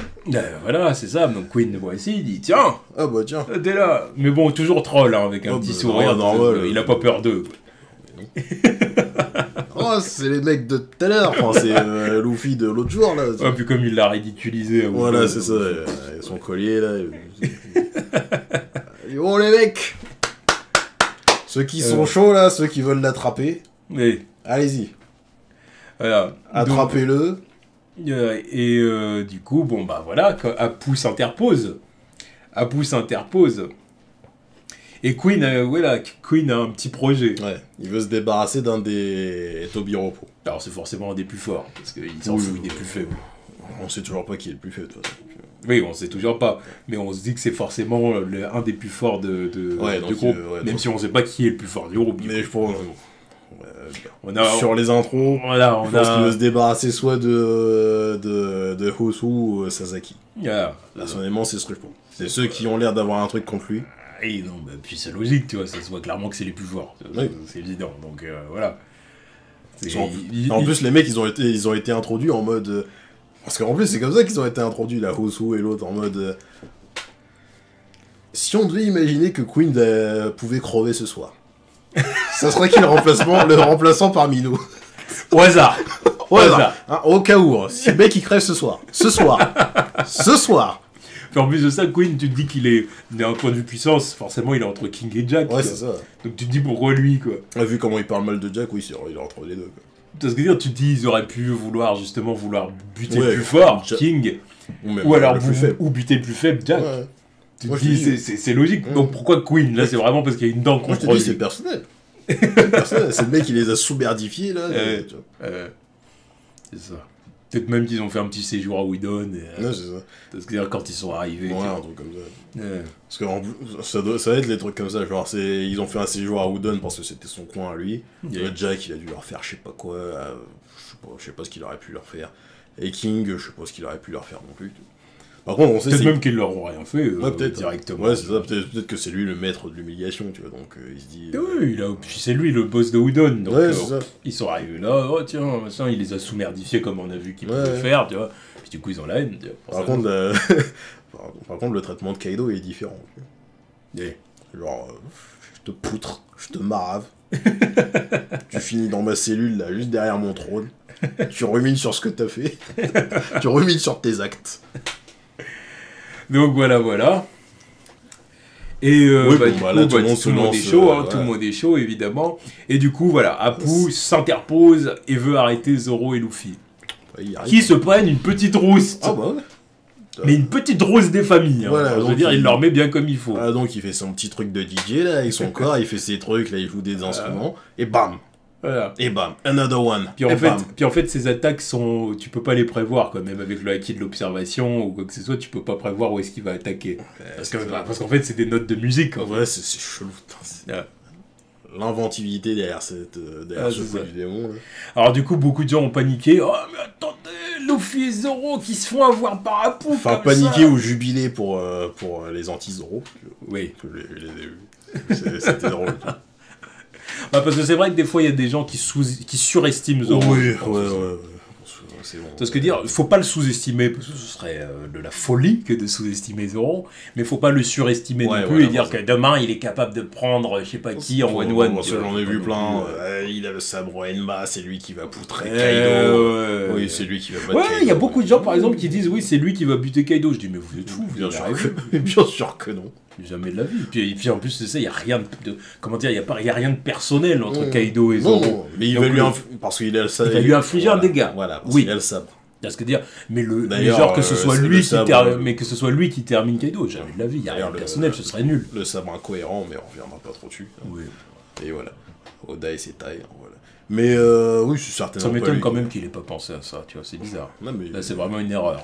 Voilà, c'est ça. Donc, Queen le voit ici, il dit, tiens! Ah, bah, tiens. T'es là. Mais bon, toujours troll, hein, avec un petit sourire. Normal, il a pas peur d'eux. Oh, c'est les mecs de tout à l'heure. Enfin, c'est Luffy de l'autre jour, là. Ouais, puis comme il l'a ridiculisé. Voilà, c'est ça. Son collier, là. Oh les mecs, ceux qui sont chauds là, ceux qui veulent l'attraper, allez-y. Voilà. Attrapez-le. Et du coup, voilà, Apu s'interpose. Et Queen a un petit projet. Ouais, il veut se débarrasser d'un des Tobiropo. Alors c'est forcément un des plus forts, parce qu'il s'en fout des plus faibles. On sait toujours pas qui est le plus faible de toute façon. Oui, on sait toujours pas, mais on se dit que c'est forcément un des plus forts de groupe, même si on sait pas qui est le plus fort du groupe. Mais je pense... sur les intros, je pense qu'il veut se débarrasser soit de Hosu ou Sasaki. Personnellement, c'est ce que je pense. C'est ceux qui ont l'air d'avoir un truc contre lui. Et non, puis c'est logique, tu vois, ça se voit clairement que c'est les plus forts. C'est évident, donc voilà. En plus, les mecs, ils ont été introduits en mode... Parce qu'en plus, c'est comme ça qu'ils ont été introduits, la Hosu et l'autre, en mode... Si on devait imaginer que Queen pouvait crever ce soir, ça serait qui le remplaçant parmi nous? Au hasard. Hein, au cas où, si le mec il crève ce soir. Puis en plus de ça, Queen, tu te dis qu'il est, d'un point de vue puissance, forcément il est entre King et Jack. Ouais, c'est ça. Donc tu te dis pourquoi lui, quoi. Vu comment il parle mal de Jack, oui, il est entre les deux, quoi. Parce que dire, tu te dis, ils auraient pu vouloir buter le plus fort, King, ou alors buter le plus faible, Jack. Ouais. Tu te dis, c'est logique. Donc pourquoi Queen? Là, c'est vraiment parce qu'il y a une dent contre lui. Moi, je te dis, c'est personnel. C'est le mec, il les a sous-merdifiés, là. C'est ça. Peut-être même qu'ils ont fait un petit séjour à Udon. Ouais, c'est ça. Parce que quand ils sont arrivés. Ouais, un truc comme ça. Parce que ça va être les trucs comme ça. Genre, ils ont fait un séjour à Udon parce que c'était son coin à lui. Jack, il a dû leur faire je sais pas quoi. Je sais pas ce qu'il aurait pu leur faire. Et King, je sais pas ce qu'il aurait pu leur faire non plus. Par contre, on sait peut-être même qu'ils leur ont rien fait peut-être directement. Ouais, c'est ça. Peut-être que c'est lui le maître de l'humiliation, tu vois. Donc il se dit. Oui, c'est lui le boss de Udon. Donc c'est ça. ils sont arrivés là. Oh tiens, machin, il les a sous-merdifiés comme on a vu qu'ils pouvaient faire, tu vois. Puis du coup, ils ont la haine. Par contre, le traitement de Kaido est différent. Genre, je te poutre, je te marave. Tu finis dans ma cellule là, juste derrière mon trône. Tu rumines sur ce que t'as fait. Tu rumines sur tes actes. Donc voilà. Et tout le monde est chaud, tout le monde est chaud évidemment. Et du coup voilà, Apu s'interpose et veut arrêter Zoro et Luffy. Qui se prennent une petite rousse. Ah bah ouais. Mais une petite rose des familles, hein. Voilà, je veux dire, il leur met bien comme il faut. Ah, donc il fait son petit truc de DJ, là, avec son corps, il fait ses trucs, là, il joue des instruments, et bam. Voilà. Et bam, another one. Puis en fait, ces attaques sont, tu peux pas les prévoir, quoi. Même avec le acquis de l'observation ou quoi que ce soit, tu peux pas prévoir où est-ce qu'il va attaquer. Parce qu'en fait, c'est des notes de musique. Quoi. Ouais, c'est chelou. L'inventivité derrière ce coup du démon. Là. Alors du coup, beaucoup de gens ont paniqué. Oh mais attendez, Luffy et Zoro qui se font avoir par Apu. Enfin, paniqué ou jubilé pour les anti-Zoro. Oui. C'était drôle. Bah parce que c'est vrai que des fois il y a des gens qui surestiment Zoro. Oui, ouais. C'est bon. Parce que dire, faut pas le sous-estimer parce que ce serait de la folie que de sous-estimer Zoro, mais faut pas le surestimer non plus et dire que demain il est capable de prendre je sais pas qui en one-one. Moi j'en ai vu plein. Il a le sabre Enma, c'est lui qui va poutrer Kaido. Oui, c'est lui qui va battre Kaido. Il y a beaucoup de gens par exemple qui disent oui c'est lui qui va buter Kaido. Je dis mais vous êtes fous, bien sûr que non. Jamais de la vie. Puis en plus, c'est ça, il n'y a rien de. Comment dire, il y a rien de personnel entre Kaido et Zoro. Non, mais il va lui parce qu'il a le sabre. Il va lui infliger un dégât. Voilà, parce qu'il a le sabre. Parce que dire, mais genre que ce soit lui qui termine, mais que ce soit lui qui termine Kaido, jamais de la vie. Il n'y a rien de personnel, ce serait nul. Le sabre incohérent, mais on reviendra pas trop dessus. Oui. Et voilà. Oda et ses tailles, voilà. Mais oui, c'est certainement. Ça m'étonne quand même qu'il ait pas pensé à ça, tu vois, c'est bizarre. Non, mais... Là, c'est vraiment une erreur.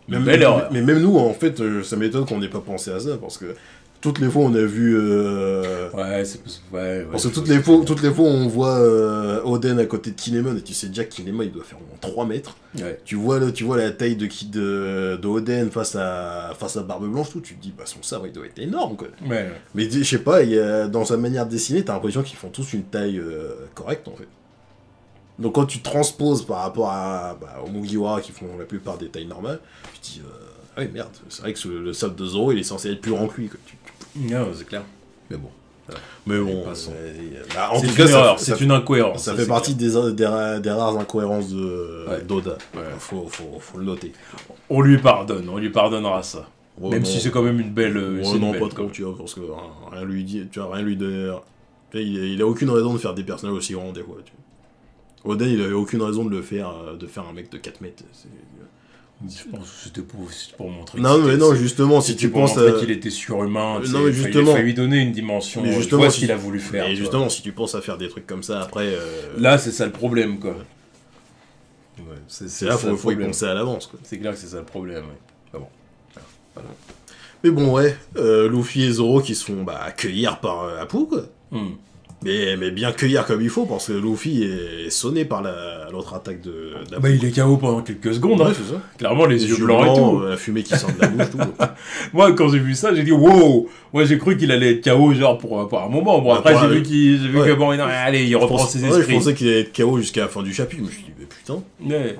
Une belle erreur. Mais même nous, en fait, ça m'étonne qu'on n'ait pas pensé à ça, parce que toutes les fois on a vu. Parce que toutes les fois on voit Oden à côté de Kinemon, et tu sais déjà que Kinemon il doit faire au moins 3 mètres. Ouais. Tu vois la taille de Oden face à Barbe Blanche, tout, tu te dis, bah son sabre il doit être énorme, quoi. Ouais. Mais je sais pas, dans sa manière de dessiner, t'as l'impression qu'ils font tous une taille correcte, en fait. Donc quand tu transposes par rapport aux Mugiwara qui font la plupart des tailles normales, tu te dis, ah oui, merde, c'est vrai que le sabre de Zoro il est censé être plus grand que lui, quoi. Non, c'est clair. Mais bon. En tout cas, c'est une incohérence. Ça fait partie des rares incohérences d'Oda. Ouais. Faut le noter. On lui pardonnera ça. Même si c'est quand même une belle. Non, pas trop, tu vois, parce que rien lui dit, tu vois, rien lui de. Il a aucune raison de faire des personnages aussi grands des fois. Tu vois. Oden, il avait aucune raison de faire un mec de 4 mètres. Je pense que c'était pour montrer. Non, mais non, justement, si tu penses qu'il était surhumain, non, mais justement, il fallait lui donner une dimension. Mais justement, ce qu'il a voulu faire. Et justement, si tu penses à faire des trucs comme ça après. Là, c'est ça le problème, quoi. Ouais, c'est là, faut y penser à l'avance, quoi. C'est clair que c'est ça le problème, oui. Ah bon. Voilà. Mais bon, ouais, Luffy et Zoro qui se font accueillir par Apu, quoi. Mais bien cueillir comme il faut, parce que Luffy est sonné par l'autre attaque de il est KO pendant quelques secondes, ouais, hein. c'est ça. Clairement, les yeux blancs et tout. La fumée qui sort de la bouche, tout. Moi, quand j'ai vu ça, j'ai dit, wow! Moi, j'ai cru qu'il allait être KO, genre, pour un moment. Bon, après, j'ai vu que bon, non, allez, il reprend ses esprits. Je pensais qu'il allait être KO jusqu'à la fin du chapitre, je me suis dit, mais putain. Ouais.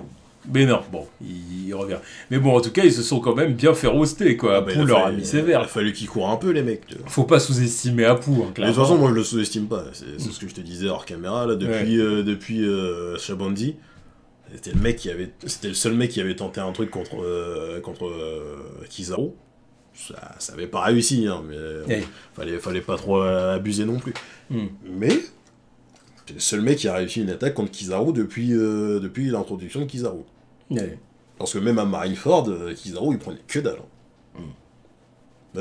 Mais non, bon, il revient. Mais bon, en tout cas, ils se sont quand même bien fait roaster, quoi. Apu leur a mis sévère. Il a fallu qu'ils courent un peu, les mecs. Faut pas sous-estimer Apu, hein, clairement. Mais de toute façon, moi, je le sous-estime pas. C'est ce que je te disais hors caméra, là, depuis Shabandi. C'était le seul mec qui avait tenté un truc contre Kizaru. Ça avait pas réussi, hein, mais fallait pas trop abuser non plus. Mais c'est le seul mec qui a réussi une attaque contre Kizaru depuis l'introduction de Kizaru. Parce que même à Marineford, Kizaru il prenait que dalle.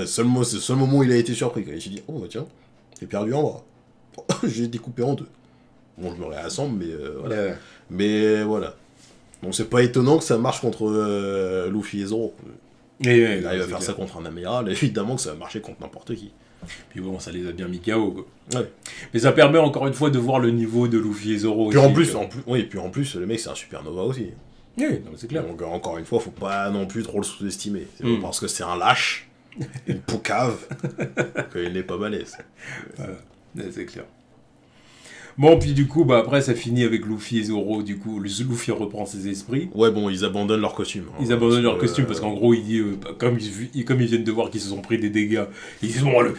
C'est le seul moment où il a été surpris. Il s'est dit, oh tiens, j'ai perdu un bras. J'ai découpé en deux. Bon, je me réassemble, mais voilà. Mais voilà. Donc c'est pas étonnant que ça marche contre Luffy et Zoro. Il va faire ça contre un amiral, évidemment que ça va marcher contre n'importe qui. Puis bon, ça les a bien mis KO, quoi. Ouais. Mais ça permet encore une fois de voir le niveau de Luffy et Zoro puis aussi. Puis en plus, le mec c'est un supernova aussi. Oui, c'est clair. Donc encore une fois, faut pas non plus trop le sous-estimer. C'est pas parce que c'est un lâche, une poucave, qu'il n'est pas balèze. Voilà, c'est clair. Bon, puis du coup, après, ça finit avec Luffy et Zoro. Du coup, Luffy reprend ses esprits. Ouais, bon, ils abandonnent leur costume. Ils abandonnent leur costume parce qu'en gros, il dit, comme ils viennent de voir qu'ils se sont pris des dégâts, ils disent, bon,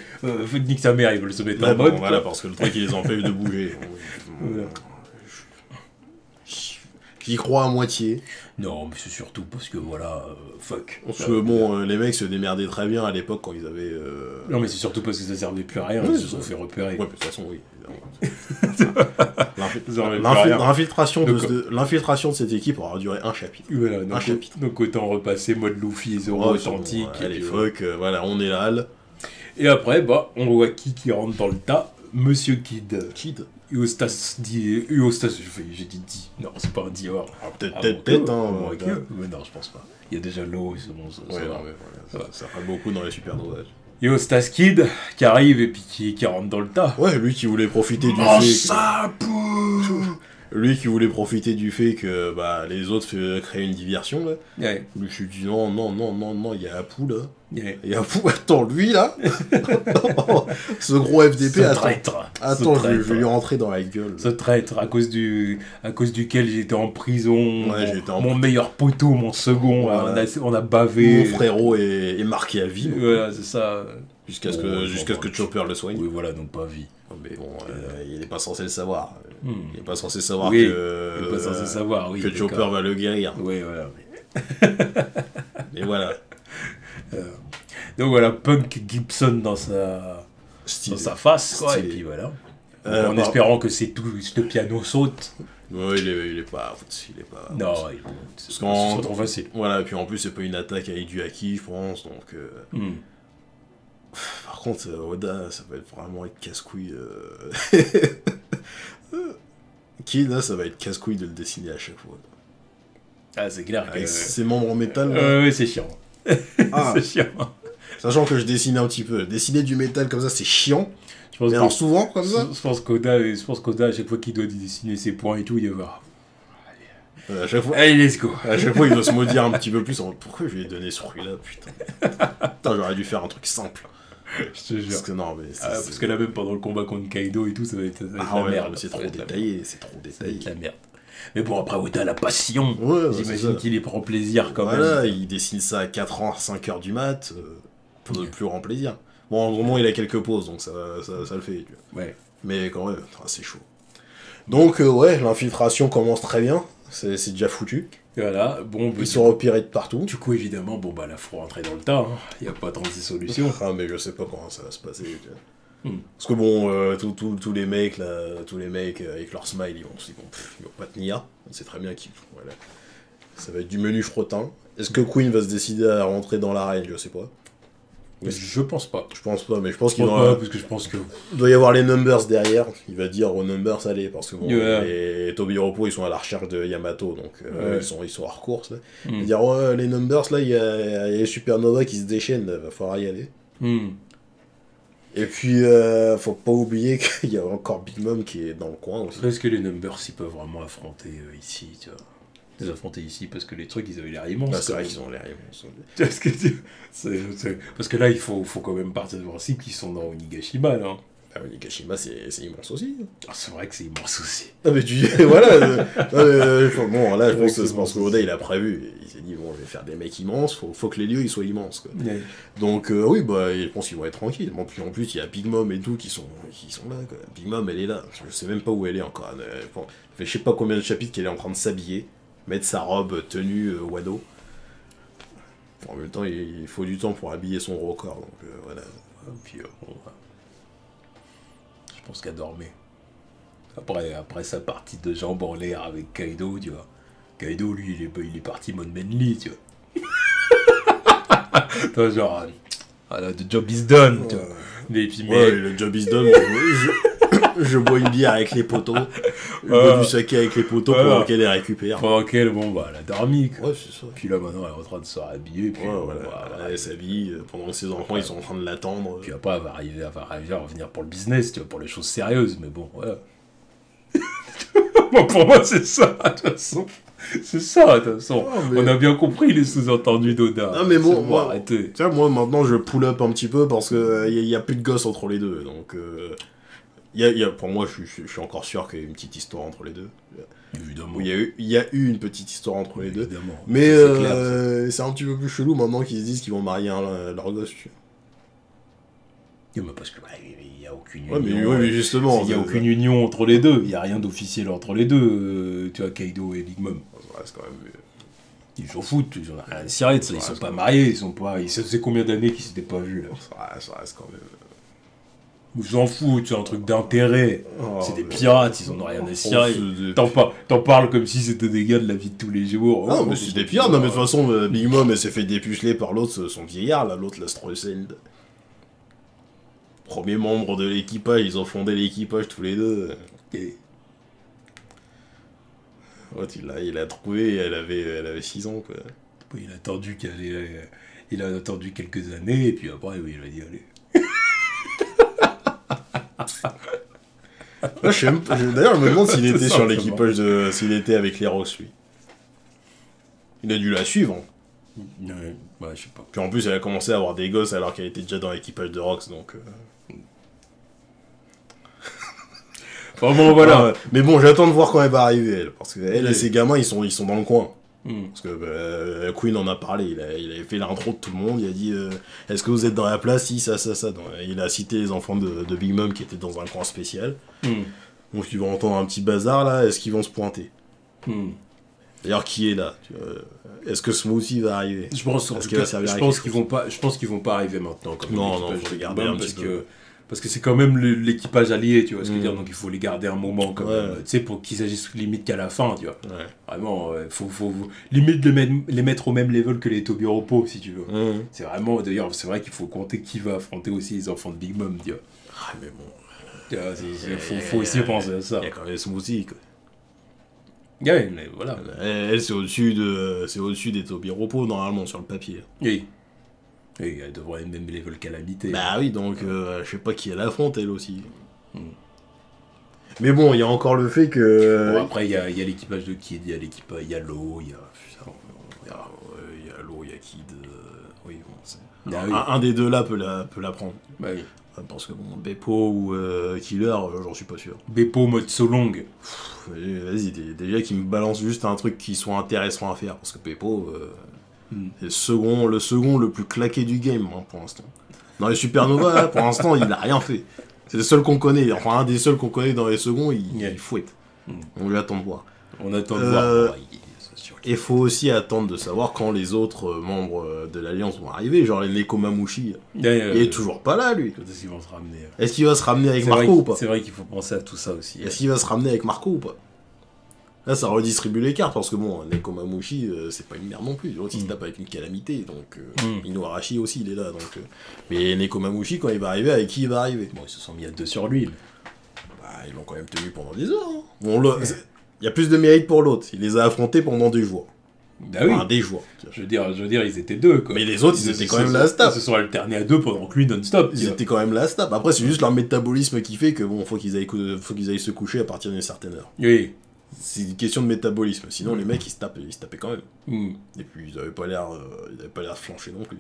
nique sa mère, ils veulent se mettre en mode. Voilà, parce que le truc, ils les empêchent de bouger. J'y crois à moitié. Non, mais c'est surtout parce que voilà, fuck. Parce que bon, les mecs se démerdaient très bien à l'époque quand ils avaient. Non, mais c'est surtout parce que ça servait plus à rien, ils se sont fait repérer. Ouais, de toute façon, oui. L'infiltration de cette équipe aura duré un chapitre. Voilà, donc autant repasser mode Luffy, Zoro, authentique. Allez, fuck, voilà, on est là. Et après, on voit qui rentre dans le tas. Monsieur Kid. Eustas, j'ai dit. Non, c'est pas un Dior. Peut-être, hein. Mais non, je pense pas. Il y a déjà l'eau, c'est bon. Ça fera beaucoup dans les supernovages. Eustas Kid qui arrive et puis qui rentre dans le tas. Ouais, lui qui voulait profiter du fait. Lui qui voulait profiter du fait que les autres créent une diversion, là. Ouais. Lui, je lui dis non, il y a Apu, là. Il y a Apu, attends, lui, là. Ce gros FDP, attends, je vais lui rentrer dans la gueule. Ce traître, à cause duquel j'étais en prison. Ouais, mon meilleur poteau, mon second, voilà. On a bavé. Mon frérot est marqué à vie. Voilà, c'est ça. Jusqu'à ce que Chopper le soigne. Oui, voilà, donc pas vie. Mais bon, il n'est pas censé le savoir. Il n'est pas censé savoir que Chopper va le guérir. Oui, voilà. Mais voilà. Donc voilà, Punk Gibson dans sa face, quoi, et puis voilà. En espérant que ce piano saute. Ouais, il est pas. Non, c'est trop facile. Voilà, et puis en plus, c'est pas une attaque avec du haki, je pense, donc. Par contre, Oda, ça va être vraiment être casse-couille. Kid, là, ça va être casse-couille de le dessiner à chaque fois. Ah, c'est clair. Avec ses membres en métal. Oui, c'est chiant. C'est chiant. Sachant que je dessine un petit peu. Dessiner du métal comme ça, c'est chiant. Mais alors souvent, comme ça. Je pense qu'Oda, à chaque fois qu'il doit dessiner ses points et tout, il va voir. À chaque fois, allez, let's go. À chaque fois, il doit se maudire un petit peu plus. Pourquoi je lui ai donné ce fruit-là, putain, j'aurais dû faire un truc simple. Je te jure. Parce que non, mais parce que là, même pendant le combat contre Kaido et tout, ça va être la merde. C'est trop détaillé, Ça va être la merde. Mais bon, après, Oda, la passion. J'imagine qu'il y prend plaisir quand même. Voilà, il dessine ça à 4 ans, à 5 heures du mat. Pour le plus grand plaisir. Bon, en moment, il a quelques pauses, donc ça le fait. Tu vois. Ouais. Mais quand même, c'est chaud. Donc, l'infiltration commence très bien. C'est déjà foutu. Voilà, bon. Ils sont repérés de partout. Du coup, évidemment, là, faut rentrer dans le tas. Il n'y a pas 36 solutions. Mais je sais pas comment ça va se passer. Tu vois. Parce que bon, tous les mecs, avec leur smile, ils vont pas tenir. On sait très bien qu'ils. Voilà. Ça va être du menu frottin. Est-ce que Queen va se décider à rentrer dans l'arène? Je sais pas. Je pense pas. Je pense pas, mais je pense qu'il parce que je pense que doit y avoir les numbers derrière. Il va dire aux numbers, allez, parce que bon, les Tobiropo, ils sont à la recherche de Yamato, donc ils sont hors course. Là. Il va dire, les numbers, là, il y a les Supernova qui se déchaînent, il va falloir y aller. Et puis, faut pas oublier qu'il y a encore Big Mom qui est dans le coin aussi. Est-ce que les numbers, ils peuvent vraiment affronter ici, tu vois? Les affronter ici parce que les trucs ils avaient l'air immenses. C'est vrai qu'ils ont l'air immenses. Parce que là il faut quand même partir du principe qu'ils sont dans Onigashima là. Onigashima c'est immense aussi. C'est vrai que c'est immense aussi. Ah mais tu voilà. Bon là je pense que c'est parce que Oda il a prévu. Il s'est dit bon je vais faire des mecs immenses. Faut que les lieux ils soient immenses quoi. Donc oui je pense qu'ils vont être tranquilles. En plus il y a Big Mom et tout qui sont là quoi. Big Mom elle est là. Je sais même pas où elle est encore. Je sais pas combien de chapitres qu'elle est en train de s'habiller. Mettre sa robe tenue Wano. En même temps, il faut du temps pour habiller son gros corps, donc voilà. Et puis, je pense qu'elle dormait. Après sa partie de jambes en l'air avec Kaido, tu vois. Kaido, lui, il est parti mode Manly, tu vois. Genre, the job is done, tu vois. Mais le job is done, je bois une bière avec les poteaux, je bois du saké avec les poteaux pendant qu'elle les récupère. Pendant qu'elle, elle a dormi, quoi. Ouais, c'est ça. Puis là, maintenant, elle est en train de se rhabiller. Puis elle s'habille pendant que ses enfants, ils sont en train de l'attendre. Puis après, elle va arriver à revenir pour le business, tu vois, pour les choses sérieuses, mais bon, voilà. Pour moi, c'est ça, de toute façon. C'est ça, de toute façon. On a bien compris les sous-entendus d'Oda. Non, mais bon, arrêtez. Tu vois, moi, maintenant, je pull up un petit peu parce qu'il n'y a plus de gosses entre les deux, donc... pour moi, je suis encore sûr qu'il y a une petite histoire entre les deux. Évidemment. Il y a eu une petite histoire entre les deux. Évidemment. Mais c'est un petit peu plus chelou maintenant qu'ils se disent qu'ils vont marier leur gosse. Parce que il n'y a aucune union. Mais justement. Il n'y a aucune union entre les deux. Il n'y a rien d'officiel entre les deux. Tu vois, Kaido et Big Mom. C'est quand même... Ils s'en foutent, ils n'ont rien à cirer de ça. Ils sont pas mariés, ils sont pas. Ça faisait combien d'années qu'ils s'étaient pas vus là. Ça reste quand même. Ils s'en foutent, c'est un truc d'intérêt. C'est des pirates, ils en ont rien à cirer. T'en parles comme si c'était des gars de la vie de tous les jours. Non, mais c'est des pirates. Non, mais de toute façon, Big Mom, elle s'est fait dépuceler par l'autre, son vieillard, là, l'autre, la Streusel. Premier membre de l'équipage, ils ont fondé l'équipage tous les deux. Okay. Ouais, il a trouvé, elle avait 6 ans, quoi. Il a attendu il a attendu quelques années, et puis après, oui, il a dit, allez. D'ailleurs, je me demande s'il était sur l'équipage s'il était avec les Rocks, lui. Il a dû la suivre. Ouais, je sais pas. Puis en plus, elle a commencé à avoir des gosses alors qu'elle était déjà dans l'équipage de Rocks, donc... Bon, voilà. Mais bon, j'attends de voir quand elle va arriver, elle. Parce que elle et ses gamins, ils sont dans le coin. Parce que Queen en a parlé. Il avait fait l'intro de tout le monde. Il a dit est-ce que vous êtes dans la place? Si, ça. Donc, il a cité les enfants de Big Mom qui étaient dans un coin spécial. Donc, ils vont entendre un petit bazar là. Est-ce qu'ils vont se pointer? D'ailleurs, qui est là? Est-ce que Smoothie va arriver? Je pense qu'ils vont pas arriver maintenant. Non, faut les garder un petit peu. Parce que c'est quand même l'équipage allié, tu vois ce que je veux dire, donc il faut les garder un moment quand même, tu sais, pour qu'ils agissent limite qu'à la fin, tu vois. Ouais. Vraiment, faut limite les mettre au même level que les Tobiropo, si tu veux. C'est vraiment, d'ailleurs, c'est vrai qu'il faut compter qui va affronter aussi les enfants de Big Mom, tu vois. Ah, mais bon. Tu vois, faut aussi penser à ça. Il y a quand même Smoothie, quoi. Ouais, mais voilà. Elle, c'est au-dessus des Tobiropo, normalement, sur le papier. Oui. Et elle devrait être même level calamité. Bah oui, donc je sais pas qui elle affronte, elle aussi. Mais bon, il y a encore le fait que... Bon, après, il y a l'équipage de Kid, il y a l'équipage, il y a Law, il y a Law, il y a Kid... Oui, bon, c'est... Ah, un des deux là peut la prendre. Bah oui. Parce que bon, Beppo ou Killer, j'en suis pas sûr. Beppo mode Solong. Vas-y, déjà qu'il me balance juste un truc qui soit intéressant à faire, parce que Beppo... c'est le second le plus claqué du game, hein, pour l'instant. Dans les Supernova, là, pour l'instant, il a rien fait. C'est le seul qu'on connaît. Enfin, un des seuls qu'on connaît dans les seconds, il fouette. On lui attend de voir. On attend de voir. Il faut aussi attendre de savoir quand les autres membres de l'Alliance vont arriver, genre les Nekomamushi. Il est toujours pas là, lui. Est-ce qu'il va se ramener Est-ce qu'il va se ramener avec Marco ou pas? C'est vrai qu'il faut penser à tout ça aussi. Est-ce qu'il va se ramener avec Marco ou pas? Là, ça redistribue les cartes, parce que bon, Nekomamushi, c'est pas une merde non plus. L'autre, il se tape avec une calamité, donc... Inuarashi aussi, il est là, donc... Mais Nekomamushi, quand il va arriver, avec qui il va arriver? Bon, ils se sont mis à 2 sur lui. Bah, ils l'ont quand même tenu pendant des heures. Hein. Bon, il y a plus de mérite pour l'autre. Il les a affrontés pendant des jours. Bah oui. Enfin, des jours. Je veux dire, ils étaient 2, quoi. Mais les autres, ils étaient quand même là à stop. Ils se sont alternés à 2 pendant que lui, non-stop. Ils étaient quand même là à stop. Après, c'est juste leur métabolisme qui fait que, bon, faut qu'ils aillent se coucher à partir d'une certaine heure. Oui. C'est une question de métabolisme. Sinon, les mecs, ils se tapaient quand même. Et puis, ils avaient pas l'air de flancher non plus.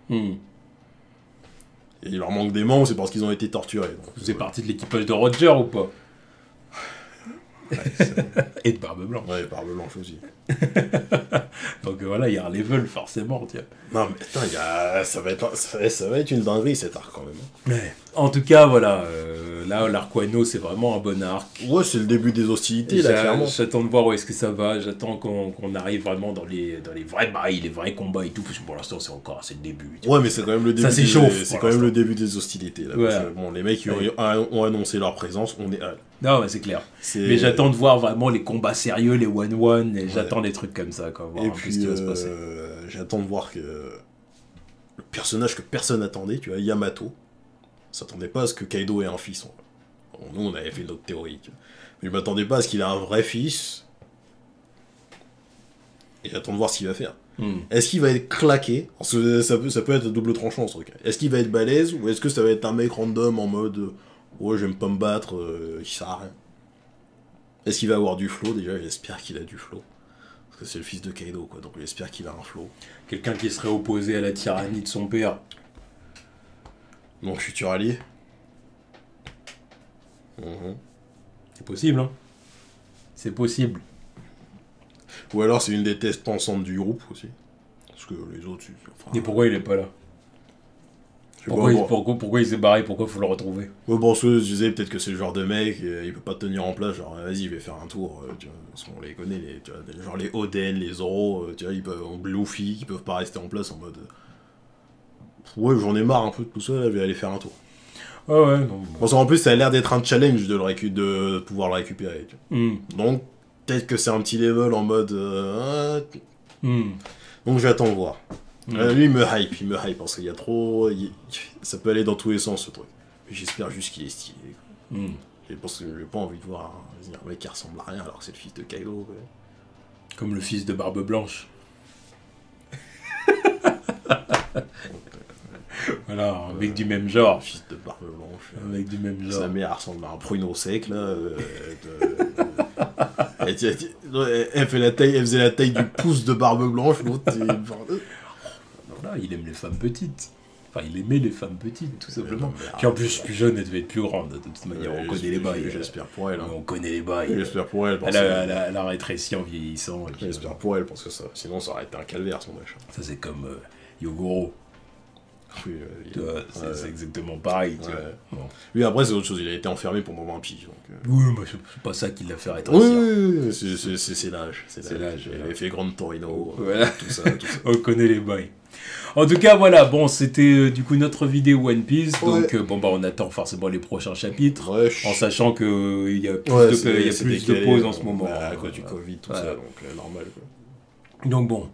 Et il leur manque des membres, c'est parce qu'ils ont été torturés. Vous êtes parti de l'équipage de Roger ou pas? Et de Barbe Blanche. Ouais, Barbe Blanche aussi. Donc voilà, il y a un level forcément, tiens. Non mais attends, ça va être une dinguerie cet arc quand même. Ouais. En tout cas, voilà, là l'arc Wano c'est vraiment un bon arc. Ouais, c'est le début des hostilités là, clairement. J'attends de voir où est-ce que ça va, j'attends qu'on arrive vraiment dans les vrais bails, les vrais combats et tout, parce que pour l'instant c'est le début. Ouais, mais c'est quand même le début. Ça s'échauffe. C'est quand même le début des hostilités là. Ouais. Parce que, bon, les mecs ont annoncé leur présence, on est. Non, mais c'est clair. Mais j'attends de voir vraiment les combats sérieux, les one-one, et j'attends des trucs comme ça, quoi. Et puis, ce qui va se passer. J'attends de voir que le personnage que personne n'attendait, tu vois, Yamato, s'attendait pas à ce que Kaido ait un fils. Bon, nous, on avait fait notre théorie. Mais je m'attendais pas à ce qu'il ait un vrai fils. Et j'attends de voir ce qu'il va faire. Est-ce qu'il va être claqué? Parce que ça peut être double tranchant, ce truc. Est-ce qu'il va être balèze, ou est-ce que ça va être un mec random en mode... ouais, j'aime pas me battre, qui sert à rien. Est-ce qu'il va avoir du flow? Déjà, j'espère qu'il a du flow. Parce que c'est le fils de Kaido, quoi, donc j'espère qu'il a un flow. Quelqu'un qui serait opposé à la tyrannie de son père. Donc, futur allié. C'est possible, hein. C'est possible. Ou alors, c'est une des tests pensantes du groupe, aussi. Parce que les autres... Enfin, et pourquoi il est pas là? Pourquoi il s'est barré? Pourquoi il faut le retrouver? Ouais, bon, je disais peut-être que c'est le genre de mec, il peut pas tenir en place, genre vas-y, je vais faire un tour, tu vois, parce qu'on les connaît, tu vois, genre les Oden, les Zoro, tu vois, ils peuvent, en Luffy, ils peuvent pas rester en place en mode. Ouais, j'en ai marre un peu de tout ça, là, je vais aller faire un tour. Ouais, non. Parce qu'en plus, ça a l'air d'être un challenge de pouvoir le récupérer, tu vois. Donc, peut-être que c'est un petit level en mode. Donc, j'attends de voir. Lui, il me hype, parce qu'il y a trop. Ça peut aller dans tous les sens, ce truc. Mais j'espère juste qu'il est stylé. Parce que j'ai pas envie de voir un mec qui ressemble à rien alors que c'est le fils de Kaido. Quoi. Comme le fils de Barbe Blanche. Voilà, un mec du même genre. Fils de Barbe Blanche. Un mec du même genre. Sa mère ressemble à un pruneau sec, là. Elle faisait la taille du pouce de Barbe Blanche, l'autre. Voilà, il aime les femmes petites. Enfin, il aimait les femmes petites, tout simplement. Puis en plus, plus jeune, elle devait être plus grande. De toute manière, on connaît les bails. J'espère pour elle. Hein. On connaît les bails. J'espère pour elle. Elle a rétréci en vieillissant. J'espère pour elle, parce que sinon, ça aurait été un calvaire, son machin. Ça, c'est comme Yogoro. Oui, c'est exactement pareil. Tu vois. Bon. Lui, après, c'est autre chose. Il a été enfermé pendant 20 piges. Oui, mais c'est pas ça qui l'a fait rétrécir. Oui, c'est l'âge. C'est l'âge. Il avait fait Grande Torino. Voilà. Tout ça. On connaît les bails. En tout cas, voilà, bon, c'était du coup notre vidéo One Piece, donc on attend forcément les prochains chapitres, en sachant qu'il y a plus de pauses en ce moment. À cause du Covid, tout ça, donc normal. Quoi. Donc bon,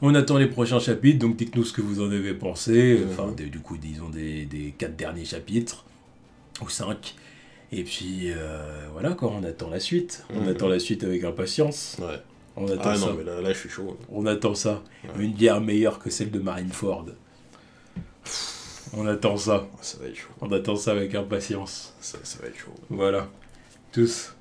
on attend les prochains chapitres, donc dites-nous ce que vous en avez pensé, enfin, du coup, disons des 4 derniers chapitres, ou 5, et puis voilà, quoi, on attend la suite, on attend la suite avec impatience. Ouais. On attend ça. Non, mais là, je suis chaud. On attend ça. Ouais. Une bière meilleure que celle de Marineford. On attend ça. Ça va être chaud. On attend ça avec impatience. Ça va être chaud. Voilà. Tous.